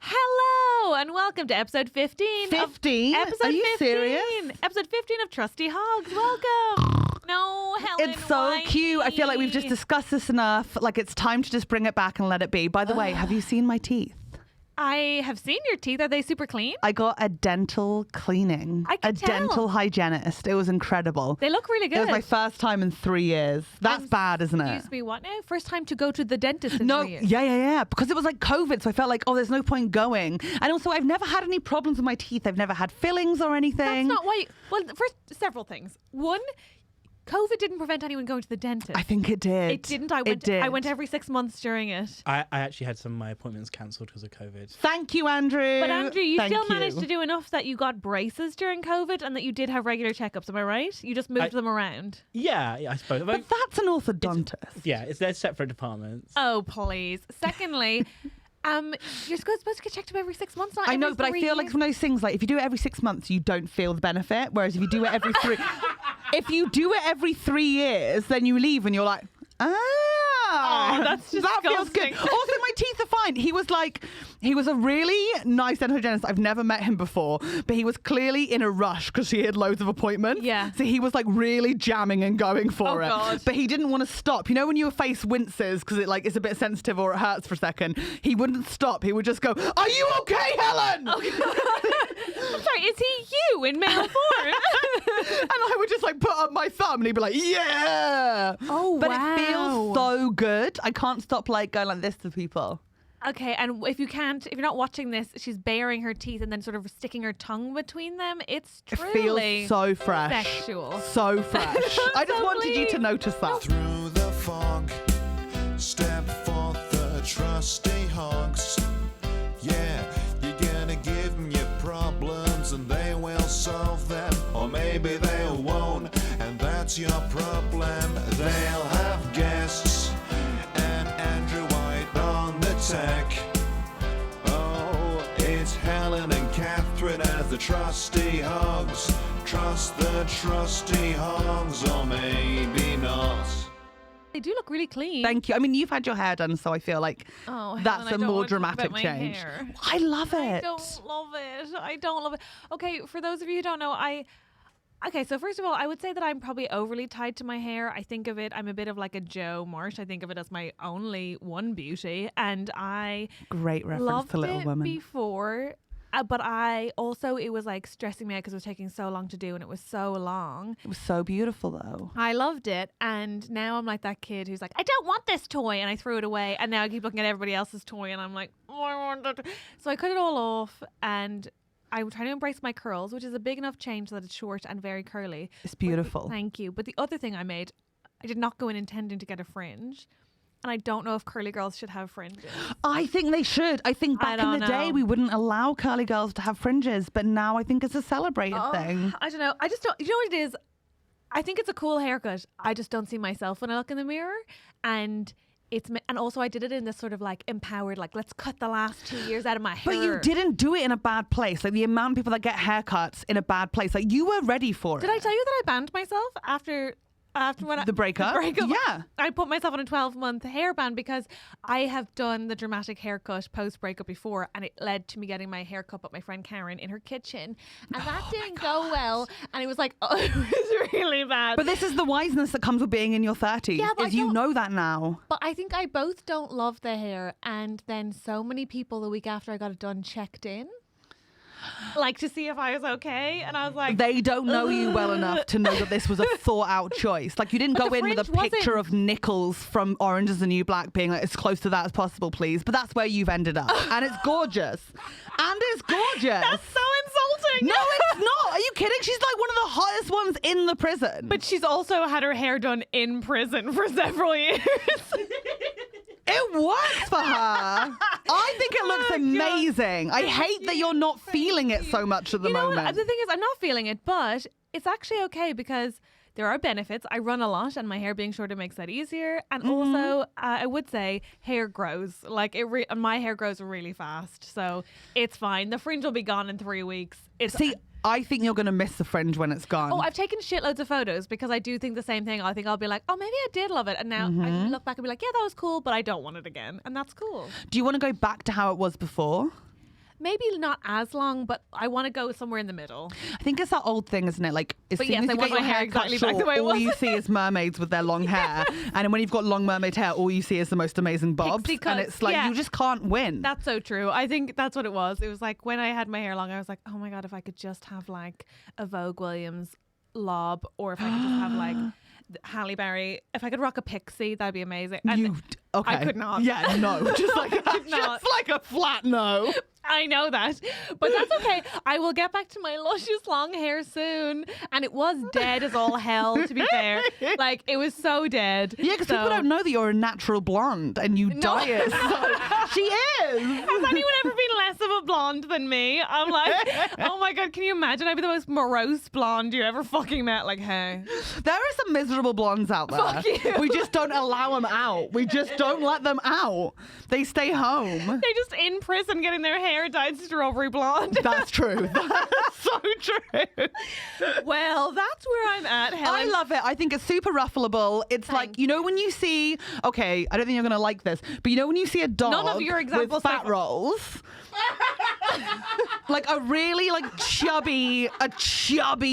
Hello and welcome to episode 15. 15? Are you 15. serious? Episode 15 of TrustyHogs. Welcome. No, Helen. It's so why? cute. I feel like we've just discussed this enough. Like, it's time to just bring it back and let it be. By the way, have you seen my teeth? I have seen your teeth. Are they super clean? I got a dental cleaning. I can a tell. dental hygienist. It was incredible. They look really good. It was my first time in 3 years. That's bad, isn't it? Used to be what now? First time to go to the dentist in No, 3 years. yeah. Because it was like COVID, so I felt like, oh, there's no point going. And also, I've never had any problems with my teeth. I've never had fillings or anything. That's not why. Well, first, several things. One, COVID didn't prevent anyone going to the dentist. I think it did. It didn't. I went every 6 months during it. I actually had some of my appointments cancelled because of COVID. Thank you, Andrew. But Andrew, you Thank still managed to do enough that you got braces during COVID and that you did have regular checkups. Am I right? You just moved them around. Yeah, I suppose. But that's an orthodontist. They're separate departments. Oh, please. Secondly, you're supposed to get checked up every 6 months. Not I know, every but I 3 feel like years. it's one of those things, like if you do it every 6 months, you don't feel the benefit. Whereas if you do it every if you do it every 3 years, then you leave and you're like, Oh, that's that feels good. disgusting. Also, my teeth are fine. He was a really nice dental hygienist. I've never met him before, but he was clearly in a rush because he had loads of appointments. Yeah. So he was like really jamming and going for it. God. But he didn't want to stop. You know when your face winces because it like it's a bit sensitive or it hurts for a second? He wouldn't stop. He would just go, "Are you okay, Helen?" I'm sorry, is he you in male form? And I would just like put up my thumb and he'd be like, "Yeah." Oh, but wow. it feels so good. I can't stop like going like this to people. Okay, and if you're not watching this, she's baring her teeth and then sort of sticking her tongue between them. It's It truly feels so fresh. sexual. So fresh. I just So wanted you to please. notice that. Through the fog, step forth the trusty hogs. Yeah, you're gonna give them your problems and they will solve them. Or maybe they won't, and that's your problem. They'll have guests and Andrew White on the tech. Oh, it's Helen and Catherine as the trusty hogs. Trust the trusty hogs, or maybe not. They do look really clean. Thank you. I mean, you've had your hair done, so I feel like Oh, that's Helen, I a don't more want to talk dramatic about my change. hair. I love it. I don't love it. I don't love it. Okay, for those of you who don't know, Okay, so first of all, I would say that I'm probably overly tied to my hair. I think of it, I'm a bit of like a Joe Marsh. I think of it as my only one beauty. And I Great reference loved to Little it Women. before. But it was like stressing me out because it was taking so long to do and it was so long. It was so beautiful, though. I loved it. And now I'm like that kid who's like, I don't want this toy. And I threw it away. And now I keep looking at everybody else's toy and I'm like, oh, I want that. So I cut it all off and I'm trying to embrace my curls, which is a big enough change that it's short and very curly. It's beautiful. Thank you. But the other thing I did not go in intending to get a fringe. And I don't know if curly girls should have fringes. I think they should. I think I back in the don't day know. we wouldn't allow curly girls to have fringes, but now I think it's a celebrated thing. I don't know. I just don't. You know what it is? I think it's a cool haircut. I just don't see myself when I look in the mirror. And also I did it in this sort of like empowered, like let's cut the last 2 years out of my hair. But you didn't do it in a bad place. Like the amount of people that get haircuts in a bad place, like you were ready for it. Did I tell you that I banned myself after when The breakup? Yeah. I put myself on a 12-month hair ban because I have done the dramatic haircut post-breakup before and it led to me getting my hair cut by my friend Karen in her kitchen. And that didn't go well. And it was like, oh, it was really bad. But this is the wiseness that comes with being in your 30s, Yeah, but is I you don't- know that now. But I think I both don't love the hair. And then so many people the week after I got it done checked in. Like to see if I was okay. And I was like, They don't know you well enough to know that this was a thought out choice. Like you didn't But go the in with a fringe picture wasn't- of Nichols from Orange is the New Black being like as close to that as possible, please. But that's where you've ended up. And it's gorgeous. And it's gorgeous. that's so insulting. No, it's not. Are you kidding? She's like one of the hottest ones in the prison. But she's also had her hair done in prison for several years. it works for her. I think it looks Oh, God. amazing. I hate that you're not feeling it so much at the You know what? moment. The thing is, I'm not feeling it, but it's actually okay because there are benefits. I run a lot, and my hair being shorter makes that easier. And also, I would say hair grows. Like my hair grows really fast, so it's fine. The fringe will be gone in 3 weeks. See, I think you're going to miss the fringe when it's gone. Oh, I've taken shitloads of photos because I do think the same thing. I think I'll be like, oh, maybe I did love it. And now I look back and be like, yeah, that was cool, but I don't want it again. And that's cool. Do you want to go back to how it was before? maybe not as long, but I want to go somewhere in the middle. I think it's that old thing, isn't it? Like, as But soon yes, as I you want get your my hair hair cut exactly back short, the way it all was. you see is mermaids with their long hair. And then when you've got long mermaid hair, all you see is the most amazing bobs. Pixie And cuts, it's like, yeah. you just can't win. That's so true. I think that's what it was. It was like when I had my hair long, I was like, oh my God, if I could just have like a Vogue Williams lob, or if I could just have like Halle Berry, if I could rock a pixie, that'd be amazing. And Okay. I could not. Yeah, no. Just like, could not. just like a flat no. I know that, but that's okay. I will get back to my luscious long hair soon. And it was dead as all hell, to be fair. Like, it was so dead. Yeah, because people don't know that you're a natural blonde and you dye it. So she is. Has anyone ever been less of a blonde than me? I'm like, oh my God, can you imagine? I'd be the most morose blonde you ever fucking met. Like, hey. There are some miserable blondes out there. Fuck you. We just don't allow them out. We just don't let them out. They stay home. They're just in prison getting their hair dyed strawberry blonde. That's true. That's so true. Well, that's where I'm at, Helen. I love it. I think it's super ruffleable. It's like, you know, when you see, okay, I don't think you're going to like this, but you know when you see a dog None of your examples with fat so- rolls? Like a really like chubby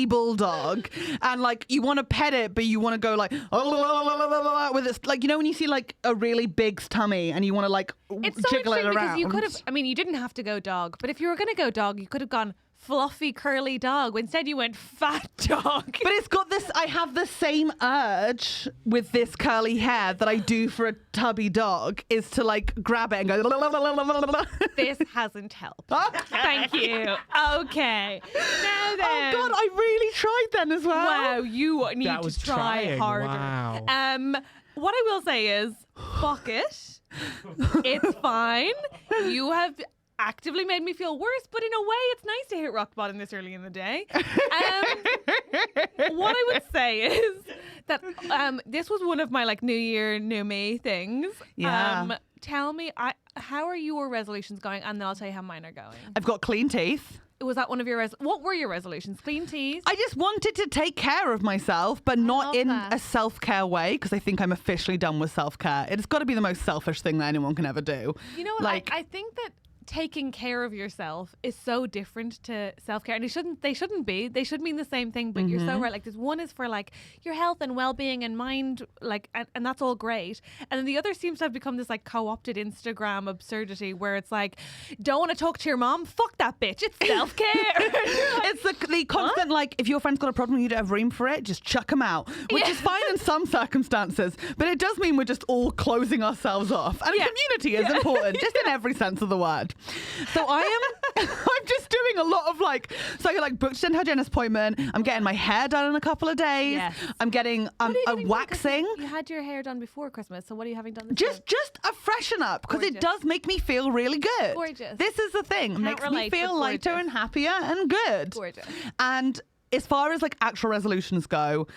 bulldog, and like you want to pet it, but you want to go like with it, like, you know when you see like a really big tummy and you want to like It's so jiggle it interesting around. because you could have, I mean, you didn't have to go dog, but if you were going to go dog, you could have gone fluffy curly dog. Instead you went fat dog. But it's got this, I have the same urge with this curly hair that I do for a tubby dog, is to like grab it and go This hasn't helped. Thank you. Okay. Now then. Oh God, I really tried then as well. Wow, you need That was to try trying. harder. Wow. What I will say is, fuck it. It's fine. You have actively made me feel worse, but in a way it's nice to hit rock bottom this early in the day. What I would say is that this was one of my like New Year, New Me things. Yeah. Tell me, how are your resolutions going? And then I'll tell you how mine are going. I've got clean teeth. Was that one of your what were your resolutions? Clean teeth? I just wanted to take care of myself, but not love in that. a self-care way, because I think I'm officially done with self-care. It's got to be the most selfish thing that anyone can ever do. You know what? Like, I think that taking care of yourself is so different to self-care, and they shouldn't be. They should mean the same thing, but you're so right. Like, this one is for like your health and well-being and mind, like, and that's all great, and then the other seems to have become this like co-opted Instagram absurdity where it's like, don't want to talk to your mom, fuck that bitch, it's self-care. it's the constant, like, if your friend's got a problem and you don't have room for it, just chuck them out, which is fine in some circumstances, but it does mean we're just all closing ourselves off, and community is important, just in every sense of the word. So I'm just doing a lot of like, so I got like booked an hygienist appointment. I'm getting my hair done in a couple of days. Yes. I'm getting What are you a getting done? 'Cause waxing. You had your hair done before Christmas, so what are you having done this Just a freshen up, because it Gorgeous. does make me feel really good. Gorgeous. This is the thing. It Can't makes me relate, feel but lighter gorgeous. and happier and good. Gorgeous. And as far as like actual resolutions go,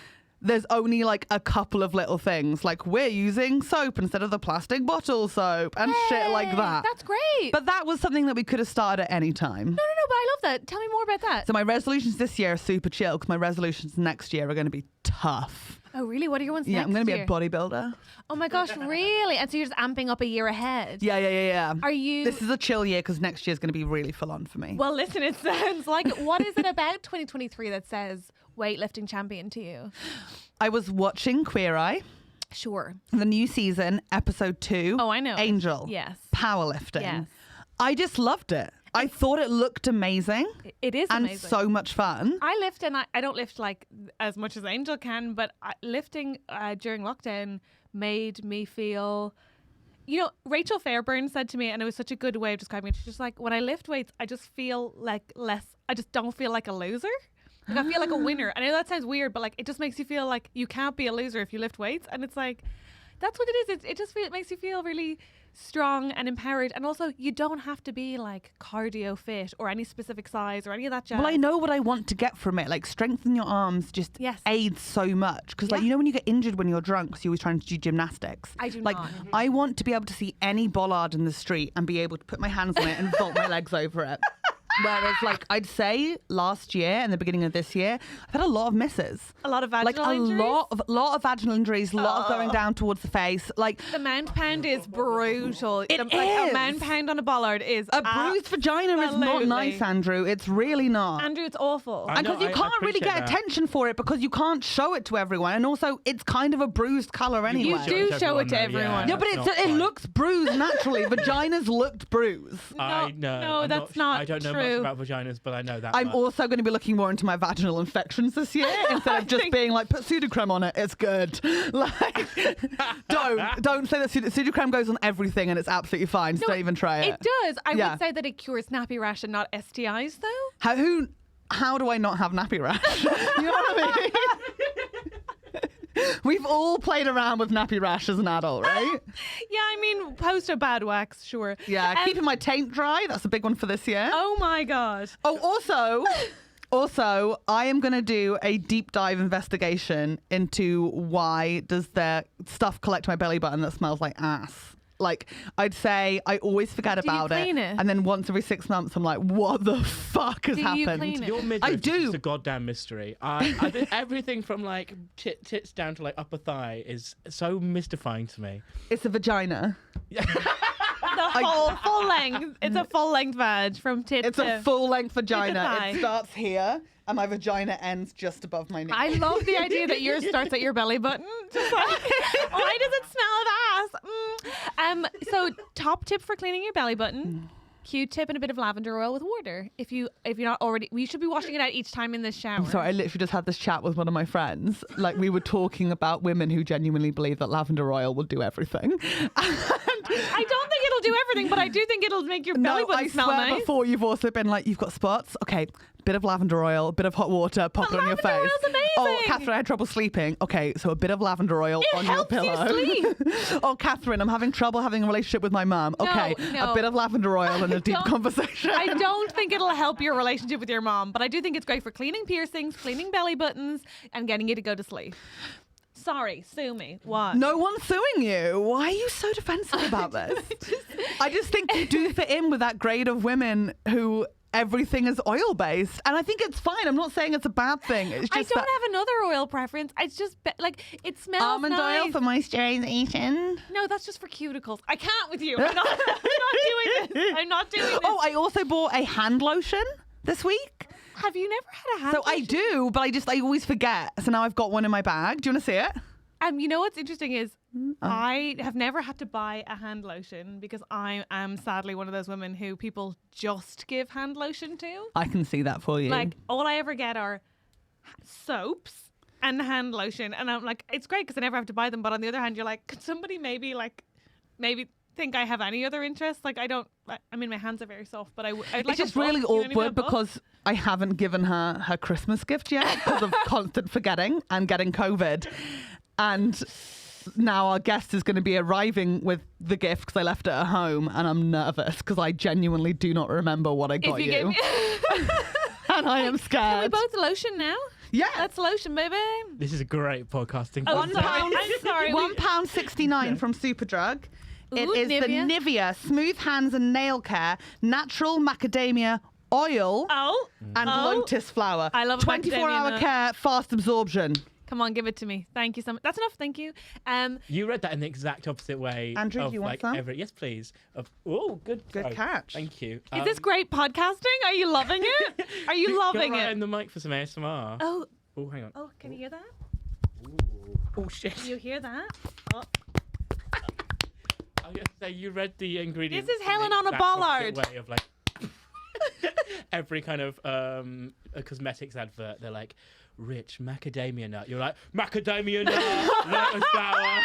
there's only like a couple of little things, like we're using soap instead of the plastic bottle soap and shit like that. That's great. But that was something that we could have started at any time. No, but I love that. Tell me more about that. So my resolutions this year are super chill, because my resolutions next year are going to be tough. Oh, really? What are your ones Yeah, next I'm going to be year? a bodybuilder. Oh my gosh, really? And so you're just amping up a year ahead? Yeah. Are you... This is a chill year, because next year's going to be really full on for me. Well, listen, it sounds like it. What is it about 2023 that says weightlifting champion to you? I was watching Queer Eye, Sure. the new season, episode 2. Oh, I know. Angel. Yes. Powerlifting. Yes. I just loved it. I thought it looked amazing. It is and amazing. so much fun. I lift, and I don't lift like as much as Angel can, but lifting during lockdown made me feel... You know, Rachel Fairburn said to me, and it was such a good way of describing it, she's just like, when I lift weights, I just feel like I just don't feel like a loser. Like, I feel like a winner. I know that sounds weird, but like, it just makes you feel like you can't be a loser if you lift weights. And it's like, that's what it is. It just makes you feel really strong and empowered. And also, you don't have to be like cardio fit or any specific size or any of that jazz. Well, I know what I want to get from it. Like, strengthen your arms just aids so much. Because, like, you know when you get injured when you're drunk, because you're always trying to do gymnastics? I do like, not. I want to be able to see any bollard in the street and be able to put my hands on it and vault my legs over it. Whereas, like, I'd say last year and the beginning of this year, I've had a lot of misses. A lot of vaginal injuries? lot of vaginal injuries, a lot of going down towards the face. Like, the mount pound is brutal. It Like, is. a mount pound on a bollard is a bruised vagina is not absolutely. nice, Andrew. It's really not. Andrew, it's awful. I And know, because you I can't really appreciate get that. attention for it because you can't show it to everyone. And also, it's kind of a bruised colour anyway. do show it to everyone. Yeah, but it looks bruised naturally. Vaginas looked bruised. I know. no, I'm that's not I don't know true. much about vaginas, but I know that I'm much. also going to be looking more into my vaginal infections this year instead of just being like, put pseudocreme on it. It's good. Like, don't say that pseudocreme goes on everything and it's absolutely fine. So don't even try it. It does. I Yeah. would say that it cures nappy rash and not STIs, though. How do I not have nappy rash? You know what I mean? We've all played around with nappy rash as an adult, right? Yeah, I mean, post a bad wax, sure. Yeah, keeping my taint dry. That's a big one for this year. Oh my god. Oh, also, I am going to do a deep dive investigation into why does the stuff collect my belly button that smells like ass. Like, I'd say I always forget Do you about clean it? And then once every 6 months, I'm like, what the fuck has Do you happened? clean it? Your midriff I is do. just a goddamn mystery. I think everything from like tits down to like upper thigh is so mystifying to me. It's a vagina. The whole full length. It's a full length vag from tit It's to... a full-length vagina. thigh. It starts here, and my vagina ends just above my knee. I love the idea that yours starts at your belly button. Just like, why does it smell of ass? So top tip for cleaning your belly button: Q-tip and a bit of lavender oil with water. If you're not already, we should be washing it out each time in the shower. I'm sorry, I literally just had this chat with one of my friends. Like, we were talking about women who genuinely believe that lavender oil will do everything. I don't think it'll do everything, but I do think it'll make your belly button I smell swear nice. before you've also been like, you've got spots. Okay, bit of lavender oil, bit of hot water, pop it on your face. lavender oil's amazing. Oh, Catherine, I had trouble sleeping. Okay, so a bit of lavender oil It on your helps you pillow. sleep. Oh, Catherine, I'm having trouble having a relationship with my mum. Okay, no. a bit of lavender oil and a deep don't- conversation. I don't think it'll help your relationship with your mom, but I do think it's great for cleaning piercings, cleaning belly buttons, and getting you to go to sleep. Sorry, sue me. What? No one's suing you. Why are you so defensive about this? I just think you do fit in with that grade of women who everything is oil based, and I think it's fine. I'm not saying it's a bad thing. It's I just don't that have another oil preference. It's just like it smells almond nice. oil for moisturization. No, that's just for cuticles. I can't with you. I'm not doing this. I'm not doing this. Oh, I also bought a hand lotion this week. Have you never had a hand So I lotion? do, but I always forget. So now I've got one in my bag. Do you want to see it? You know what's interesting is I have never had to buy a hand lotion because I am sadly one of those women who people just give hand lotion to. I can see that for you. Like all I ever get are soaps and hand lotion, and I'm like, it's great because I never have to buy them. But on the other hand, you're like, could somebody maybe think I have any other interest? Like I don't. I mean, my hands are very soft, but I'd like. it's just really awkward because I haven't given her Christmas gift yet because of constant forgetting and getting COVID. And now our guest is going to be arriving with the gift because I left it at home, and I'm nervous because I genuinely do not remember what I got if you gave me. And I am Can we scared. both lotion now? Yeah. Let's lotion, baby. This is a great podcasting. Oh, concept. sorry. I'm sorry. £1.69 from Superdrug. It Ooh, is the Nivea. Nivea Smooth Hands and Nail Care Natural Macadamia Oil Oh. and Oh. Lotus Flower. I love 24-hour macadamia care, fast absorption. Come on, give it to me. Thank you so much. That's enough. Thank you. You read that in the exact opposite way. Andrew, of, do you want like, some? Yes, please. Good catch. Thank you. Is this great podcasting? Are you loving it? Are you loving Go right it? in the mic for some ASMR. Oh, Hang on. oh, can you hear that? Oh shit. Can you hear that? Oh. I was going to say you read the ingredients. This is in the Helen on a exact opposite bollard. Way of like every kind of a cosmetics advert. They're like rich macadamia nut. You're like macadamia nut, lotus flower.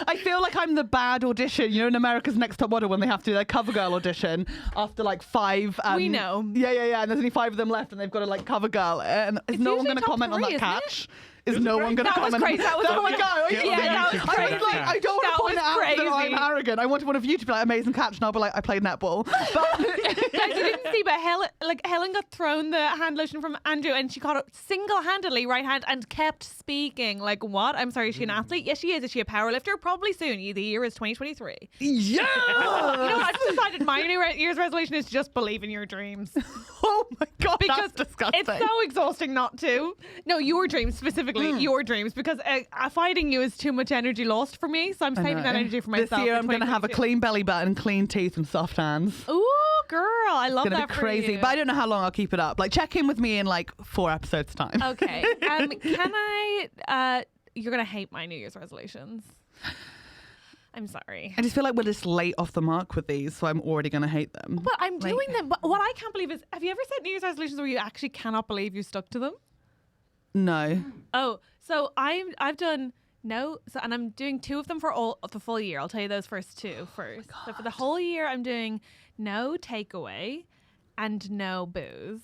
I feel like I'm the bad audition, you know, in America's Next Top Model when they have to do their cover girl audition after like 5. We know. Yeah. And there's only 5 of them left and they've got to like cover girl it. And is no one usually going to top comment on 3, that isn't catch? Is no one going to That was comment? crazy. That was Oh my God. Yeah, that was I crazy. was like, I don't want That to point was out that I'm crazy. arrogant. I wanted one of you to be like, amazing catch. And I'll be like, I played netball. But Guys, you didn't crazy, but Helen got thrown the hand lotion from Andrew and she got it single-handedly right hand and kept speaking. Like, what? I'm sorry, is she an athlete? Yes, she is. Is she a powerlifter? Probably soon. The year is 2023. Yeah! You know what? I've decided my New Year's resolution is just believe in your dreams. Oh my God, Because that's disgusting. it's so exhausting not to. No, your dreams, specifically your dreams, because fighting you is too much energy lost for me, so I'm saving that energy for myself. This year I'm going to have a clean belly button, clean teeth and soft hands. Ooh, girl, I love It's going that to be for crazy, you. but I don't know how long I'll keep it up. Like, check in with me in like 4 episodes time. Okay. Can I... you're going to hate my New Year's resolutions. I'm sorry. I just feel like we're just late off the mark with these, so I'm already going to hate them. But I'm doing them. But what I can't believe is, have you ever set New Year's resolutions where you actually cannot believe you stuck to them? No. Oh, so I've done and I'm doing 2 of them for the full year. I'll tell you those first 2 first. So for the whole year, I'm doing no takeaway and no booze.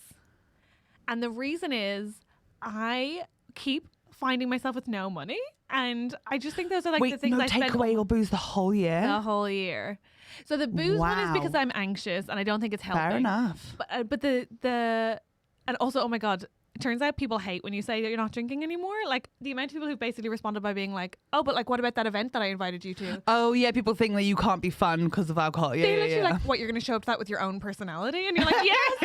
And the reason is I keep finding myself with no money. And I just think those are like the things no I spend takeaway or booze the whole year? the whole year. So the booze one is Wow. because I'm anxious and I don't think it's healthy. Fair enough. But the and also, oh my God, it turns out people hate when you say that you're not drinking anymore. Like the amount of people who basically responded by being like, oh, but like what about that event that I invited you to? Oh, yeah, people think that you can't be fun because of alcohol. Yeah, They yeah, literally yeah. like, what, you're going to show up to that with your own personality? And you're like, yes.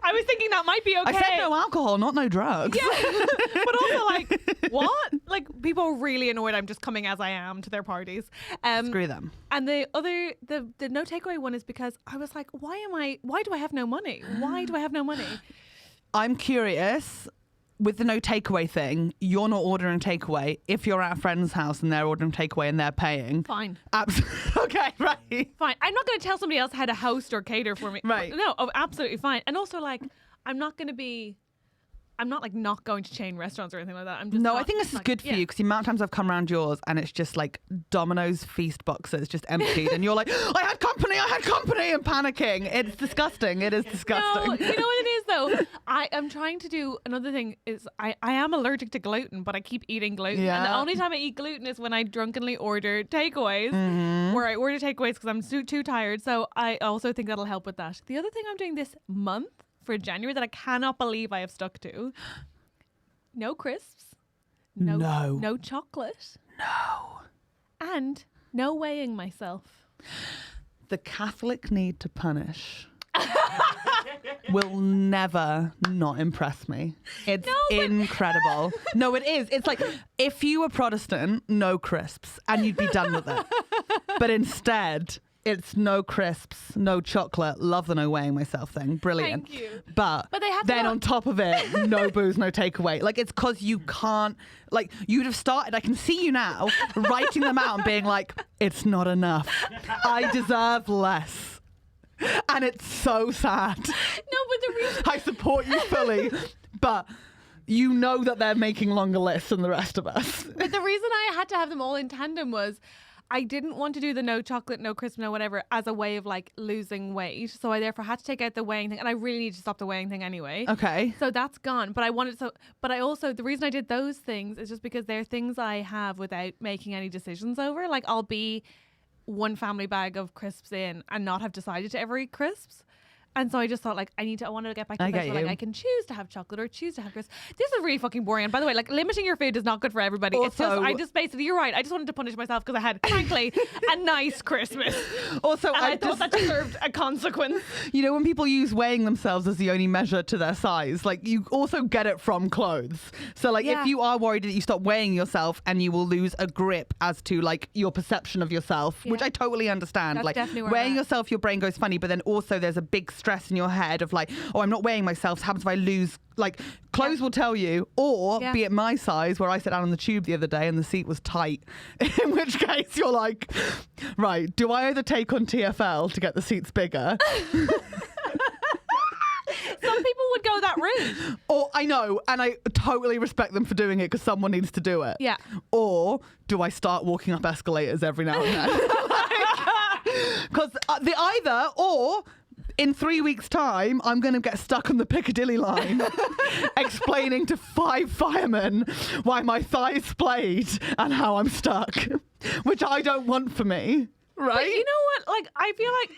I was thinking that might be okay. I said no alcohol, not no drugs. Yeah. But also like, what? Like people are really annoyed I'm just coming as I am to their parties. Screw them. And the no takeaway one is because I was like, why do I have no money? Why do I have no money? I'm curious. With the no takeaway thing, you're not ordering takeaway. If you're at a friend's house and they're ordering takeaway and they're paying. Fine. Okay, right. Fine. I'm not going to tell somebody else how to host or cater for me. Right. No, absolutely fine. And also, like, I'm not like not going to chain restaurants or anything like that. I'm just No, not, I think this is like, good for you because the amount of times I've come around yours and it's just like Domino's feast boxes just emptied and you're like, I had company and panicking. It's disgusting. It is disgusting. No, you know what it is though? I am trying to do another thing is I am allergic to gluten, but I keep eating gluten. Yeah. And the only time I eat gluten is when I drunkenly order takeaways, where I order takeaways because I'm too tired. So I also think that'll help with that. The other thing I'm doing this month for January that I cannot believe I have stuck to: no crisps, no chocolate, and no weighing myself. The Catholic need to punish will never not impress me. It's incredible. No, it is. It's like if you were Protestant, no crisps, and you'd be done with it. But instead, it's no crisps, no chocolate. Love the no weighing myself thing. Brilliant. Thank you. But they have to then not- on top of it, no booze, no takeaway. Like it's because you can't. Like you'd have started. I can see you now writing them out and being like, "It's not enough. I deserve less." And it's so sad. No, but the reason I support you fully, but you know that they're making longer lists than the rest of us. But the reason I had to have them all in tandem was I didn't want to do the no chocolate, no crisp, no whatever as a way of like losing weight. So I therefore had to take out the weighing thing, and I really need to stop the weighing thing anyway. Okay. So that's gone. But I also, the reason I did those things is just because they're things I have without making any decisions over. Like I'll be one family bag of crisps in and not have decided to ever eat crisps. And so I just thought, like, I want to get back to I the place get where, you. like, I can choose to have chocolate or choose to have crisps. This is really fucking boring. And by the way, like, limiting your food is not good for everybody. Also- I just basically, you're right. I just wanted to punish myself because I had, frankly, a nice Christmas. Also, And I thought that deserved a consequence. you know, when people use weighing themselves as the only measure to their size, like you also get it from clothes. So like Yeah. if you are worried that you stop weighing yourself and you will lose a grip as to like your perception of yourself, which Yeah. I totally understand. That's like definitely where I'm weighing at. yourself, your brain goes funny, but then also there's a big stress in your head of like, oh, I'm not weighing myself. So happens if I lose, like clothes will tell you, or Yeah. be it my size where I sat down on the tube the other day and the seat was tight. In which case you're like, right, do I either take on TFL to get the seats bigger? Some people would go that route. Or I know, and I totally respect them for doing it because someone needs to do it. Yeah. Or do I start walking up escalators every now and then? Because the either or. In 3 weeks' time, I'm going to get stuck on the Piccadilly line explaining to 5 firemen why my thigh's splayed and how I'm stuck, which I don't want for me. right? But you know what? Like, I feel like...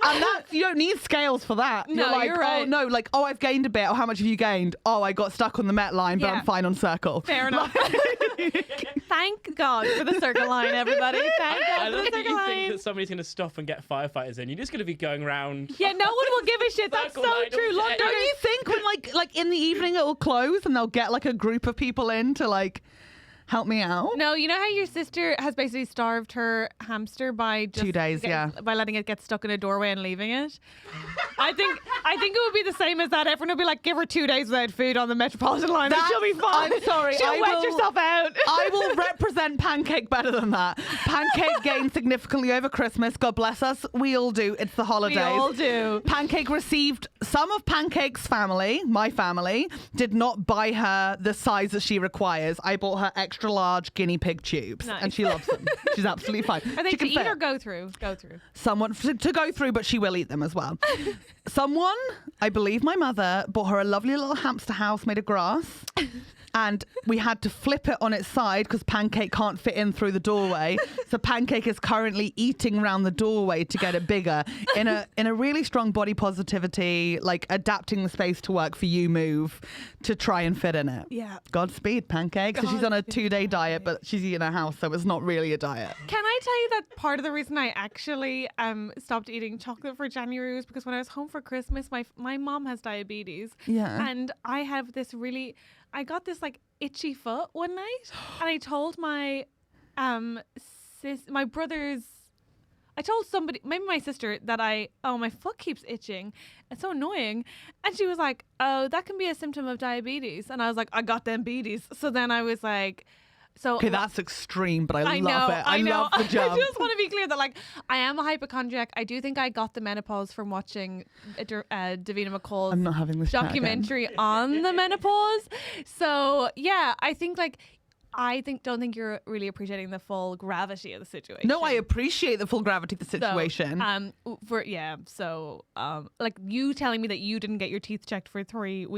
And that, you don't need scales for that. No, you're like, you're right. oh no, like, oh, I've gained a bit. Oh, how much have you gained? Oh, I got stuck on the Met line, but Yeah. I'm fine on Circle. Fair enough. Thank God for the Circle line, everybody. Thank I God for love the that Circle you think line. that somebody's going to stop and get firefighters in. You're just going to be going around. Yeah, no one will give a shit. That's so Circle line true. all day. Londoners. Don't you think when like in the evening it will close and they'll get like a group of people in to like help me out? No, you know how your sister has basically starved her hamster by just 2 days, by letting it get stuck in a doorway and leaving it. I think it would be the same as that. Everyone would be like, give her 2 days without food on the Metropolitan line, and she'll be fine. I'm sorry, she'll I wet will- herself out. I will represent Pancake better than that. Pancake gained significantly over Christmas. God bless us. We all do. It's the holidays. We all do. Pancake received some of Pancake's family, my family, did not buy her the size that she requires. I bought her extra large guinea pig tubes Nice. and she loves them. She's absolutely fine. Are they She to can eat fit. or go through? Go through. Someone to go through, but she will eat them as well. Someone, I believe my mother, bought her a lovely little hamster house made of grass. And we had to flip it on its side because Pancake can't fit in through the doorway. So Pancake is currently eating around the doorway to get it bigger in a really strong body positivity, like adapting the space to work for you move to try and fit in it. Yeah. Godspeed, Pancake. So she's on a 2-day diet, but she's eating a house, so it's not really a diet. Can I tell you that part of the reason I actually stopped eating chocolate for January was because when I was home for Christmas, my mom has diabetes. Yeah. And I got this like itchy foot one night, and I told my brothers. I told somebody, maybe my sister, that my foot keeps itching. It's so annoying. And she was like, oh, that can be a symptom of diabetes. And I was like, I got them beaties. So then I was like, Okay, that's extreme, but I love it. I know. love the jump. I just want to be clear that, like, I am a hypochondriac. I do think I got the menopause from watching Davina McCall's I'm not having this chat again. documentary on the menopause. So, yeah, I think, like, don't think you're really appreciating the full gravity of the situation. No, I appreciate the full gravity of the situation. Like you telling me that you didn't get your teeth checked for 3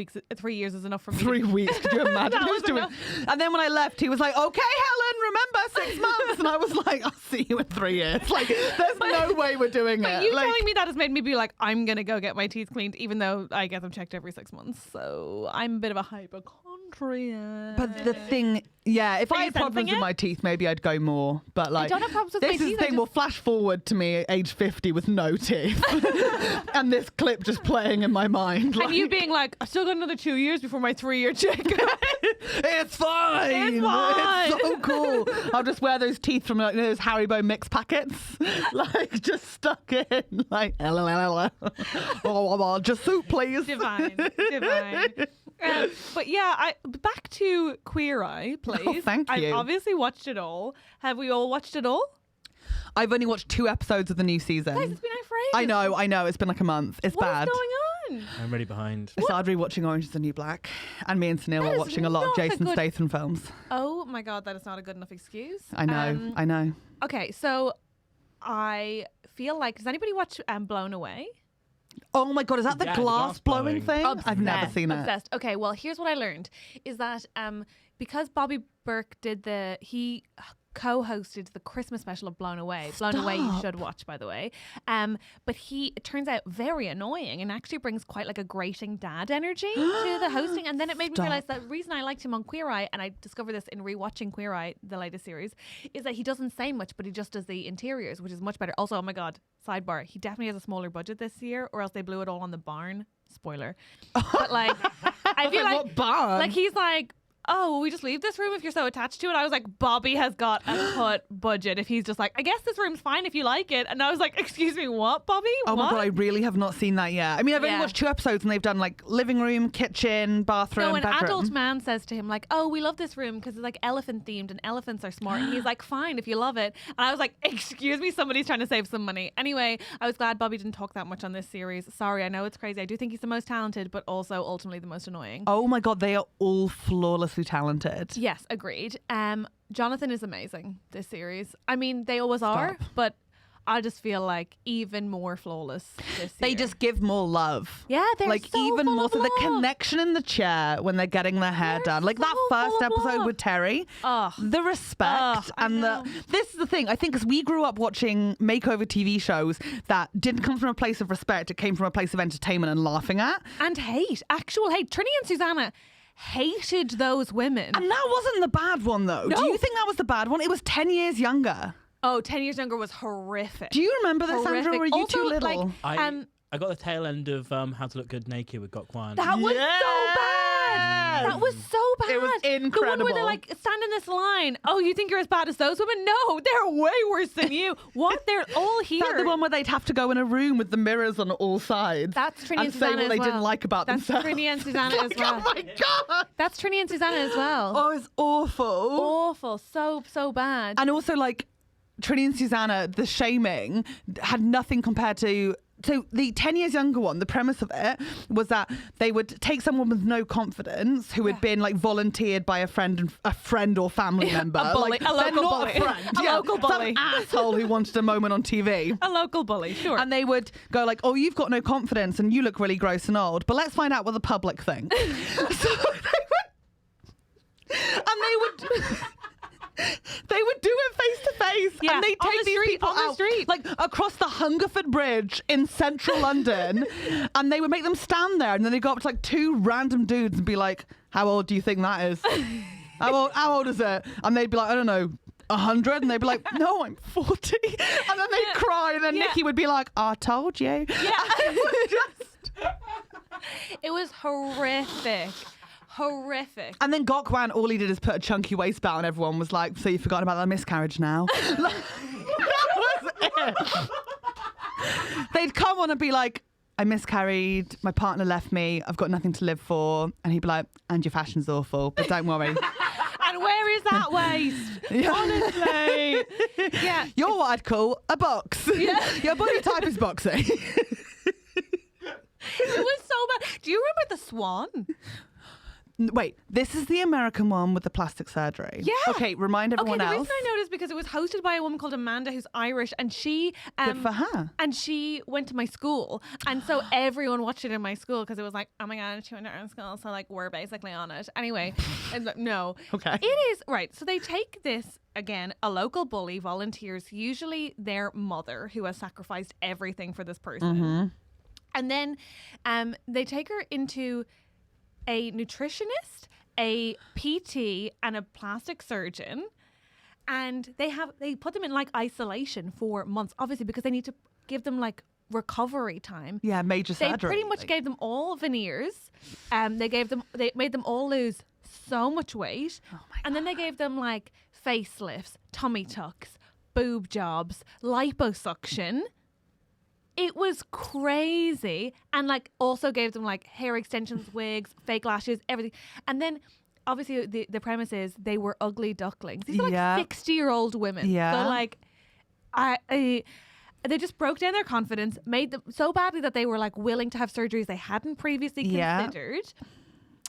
years is enough for me. 3 weeks, could you imagine? That He was was doing- enough. And then when I left, he was like, okay, Helen, remember 6 months. And I was like, I'll see you in 3 years. Like, there's no way we're doing it. But you Like, telling me that has made me be like, I'm going to go get my teeth cleaned, even though I get them checked every 6 months. So I'm a bit of a hypochondriac. but the thing, yeah, if Are I you had problems sensing with it? my teeth, maybe I'd go more. But like, don't have problems with this my is teeth, the I thing. We'll flash forward to me at age 50 with no teeth, and this clip just playing in my mind. And you being like, I've still got another 2 years before my 3-year check. It's fine. It's fine. It's so cool. I'll just wear those teeth from like those Haribo mix packets, like just stuck in, like just soup, please. Divine. But yeah, back to Queer Eye, please. Oh, thank you. I've obviously watched it all. Have we all watched it all? I've only watched 2 episodes of the new season. Guys, it's been out for ages. I know. It's been like a month. It's What is bad. going on? I'm really behind. I started rewatching Orange is the New Black, and me and Sunil That were is watching a lot of not a Jason good- Statham films. Oh my God, that is not a good enough excuse. I know. I know. Okay, so I feel like, does anybody watch Blown Away? Oh my God, is that the Yeah, the glass glass blowing blowing. thing? I've never seen it. Obsessed. Okay, well, here's what I learned is that because Bobby Burke he co-hosted the Christmas special of Blown Away. Blown Away you should watch, by the way. But it turns out very annoying and actually brings quite like a grating dad energy to the hosting. And then it made me realize that the reason I liked him on Queer Eye, and I discovered this in rewatching Queer Eye, the latest series, is that he doesn't say much, but he just does the interiors, which is much better. Also, oh my God, sidebar, he definitely has a smaller budget this year, or else they blew it all on the barn. Spoiler. But like, I feel like, What barn? like he's like, oh, will we just leave this room if you're so attached to it? I was like, Bobby has got a cut budget if he's just like, I guess this room's fine if you like it. And I was like, excuse me, what, Bobby? Oh my What? God, I really have not seen that yet. I mean, I've only Yeah. watched 2 episodes, and they've done like living room, kitchen, bathroom, No, an bedroom. adult man says to him like, oh, we love this room because it's like elephant themed and elephants are smart. And he's like, fine, if you love it. And I was like, excuse me, somebody's trying to save some money. Anyway, I was glad Bobby didn't talk that much on this series. Sorry, I know it's crazy. I do think he's the most talented, but also ultimately the most annoying. Oh my God, they are all flawlessly talented. Yes, agreed. Jonathan is amazing, this series. I mean, they always are, but I just feel like even more flawless this They year. just give more love. Yeah, they're like so even full more of so the love. connection in the chair when they're getting their hair They're done. Like that so first full of episode love. with Terry. Ugh. The respect Ugh, I and know. this is the thing. I think because we grew up watching makeover TV shows that didn't come from a place of respect. It came from a place of entertainment and laughing at. And hate, actual hate. Trini and Susanna hated those women. And that wasn't the bad one though. Do No. you think that was the bad one? It was 10 years younger. Oh, 10 years younger was horrific. Do you remember this, Sandra? Horrific. Or were you Also, too little? like, I got the tail end of How to Look Good Naked with Goodman. that was so bad. That was so bad. It was The one where incredible. they like stand in this line. Oh, you think you're as bad as those women? No, they're way worse than you. What? They're all here. Is that the one where they'd have to go in a room with the mirrors on all sides? That's Trini and and say Susanna what as they well. didn't like about That's themselves. Trini and Susanna as well. Oh my god! That's Trini and Susanna as well. Oh, it's awful. Awful. So bad. And also, like, Trini and Susanna, the shaming had nothing compared to. So the 10 years younger one, the premise of it was that they would take someone with no confidence who had been like volunteered by a friend or family member. a bully, like, a they're local not bully. a friend. A local bully. Some asshole who wanted a moment on TV. A local bully, sure. And they would go like, oh, you've got no confidence and you look really gross and old, but let's find out what the public think. So they would do it face to face, Yeah, and they on take the these street, people on the out, street. like across the Hungerford Bridge in central London, and they would make them stand there, and then they go up to like two random dudes and be like, "How old do you think that is? How old is it?" And they'd be like, "I don't know." 100, and they'd be like, "No, I'm 40," and then they'd cry, and then Yeah. Nikki would be like, "I told you." It was horrific. Horrific. And then Gokwan, all he did is put a chunky waistbelt, and everyone was like, "So you've forgotten about that miscarriage now?" Like, that was it. They'd come on and be like, "I miscarried, my partner left me, I've got nothing to live for," and he'd be like, "And your fashion's awful, but don't worry." And where is that waist? Yeah. Honestly. Yeah. You're what I'd call a box. Yeah. Your body type is boxy. It was so bad. Do you remember the Swan? Wait, this is the American one with the plastic surgery. Yeah. Okay, remind everyone the else. reason I noticed because it was hosted by a woman called Amanda who's Irish, and she Good for her. and she went to my school, and so everyone watched it in my school because it was like, oh my god, she went to our school, so like we're basically on it anyway. And like, no, Okay. it is right. So they take this again, a local bully volunteers, usually their mother who has sacrificed everything for this person, and then they take her into a nutritionist, a PT, and a plastic surgeon, and they put them in like isolation for months, obviously because they need to give them like recovery time. Yeah, major They surgery. pretty much gave them all veneers. They made them all lose so much weight, and then they gave them like facelifts, tummy tucks, boob jobs, liposuction. It was crazy. And like also gave them like hair extensions, wigs, fake lashes, everything. And then obviously the premise is they were ugly ducklings. These are like Yeah. 60-year-old women. Yeah. So like they just broke down their confidence, made them so badly that they were like willing to have surgeries they hadn't previously Yeah. considered.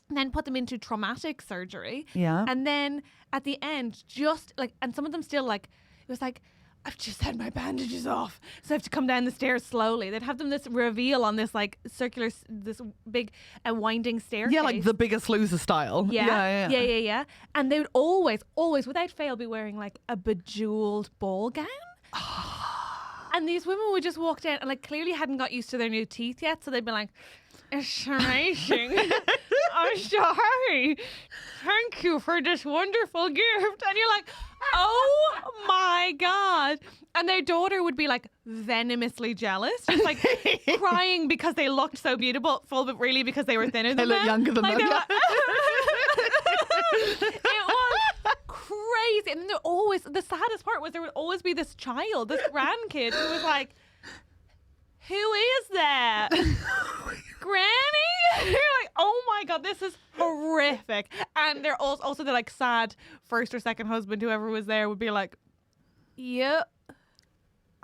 And then put them into traumatic surgery. Yeah. And then at the end, just like, and some of them still like, it was like, I've just had my bandages off, so I have to come down the stairs slowly. They'd have them this reveal on this like circular, this big winding staircase. Yeah, like the Biggest Loser style. Yeah. And they would always, without fail, be wearing like a bejeweled ball gown. And these women would just walk down and like clearly hadn't got used to their new teeth yet, so they'd be like, "It's amazing. I'm sorry. Thank you for this wonderful gift." And you're like, oh my God. And their daughter would be like venomously jealous, just like crying because they looked so beautiful, but really because they were thinner than look them. younger than Like, them, they're yeah. It was crazy. And they're always, the saddest part was there would always be this child, this grandkid who was like, who is that? Granny? You're like, oh my God, this is horrific. And they're also the like sad first or second husband, whoever was there, would be like, yep.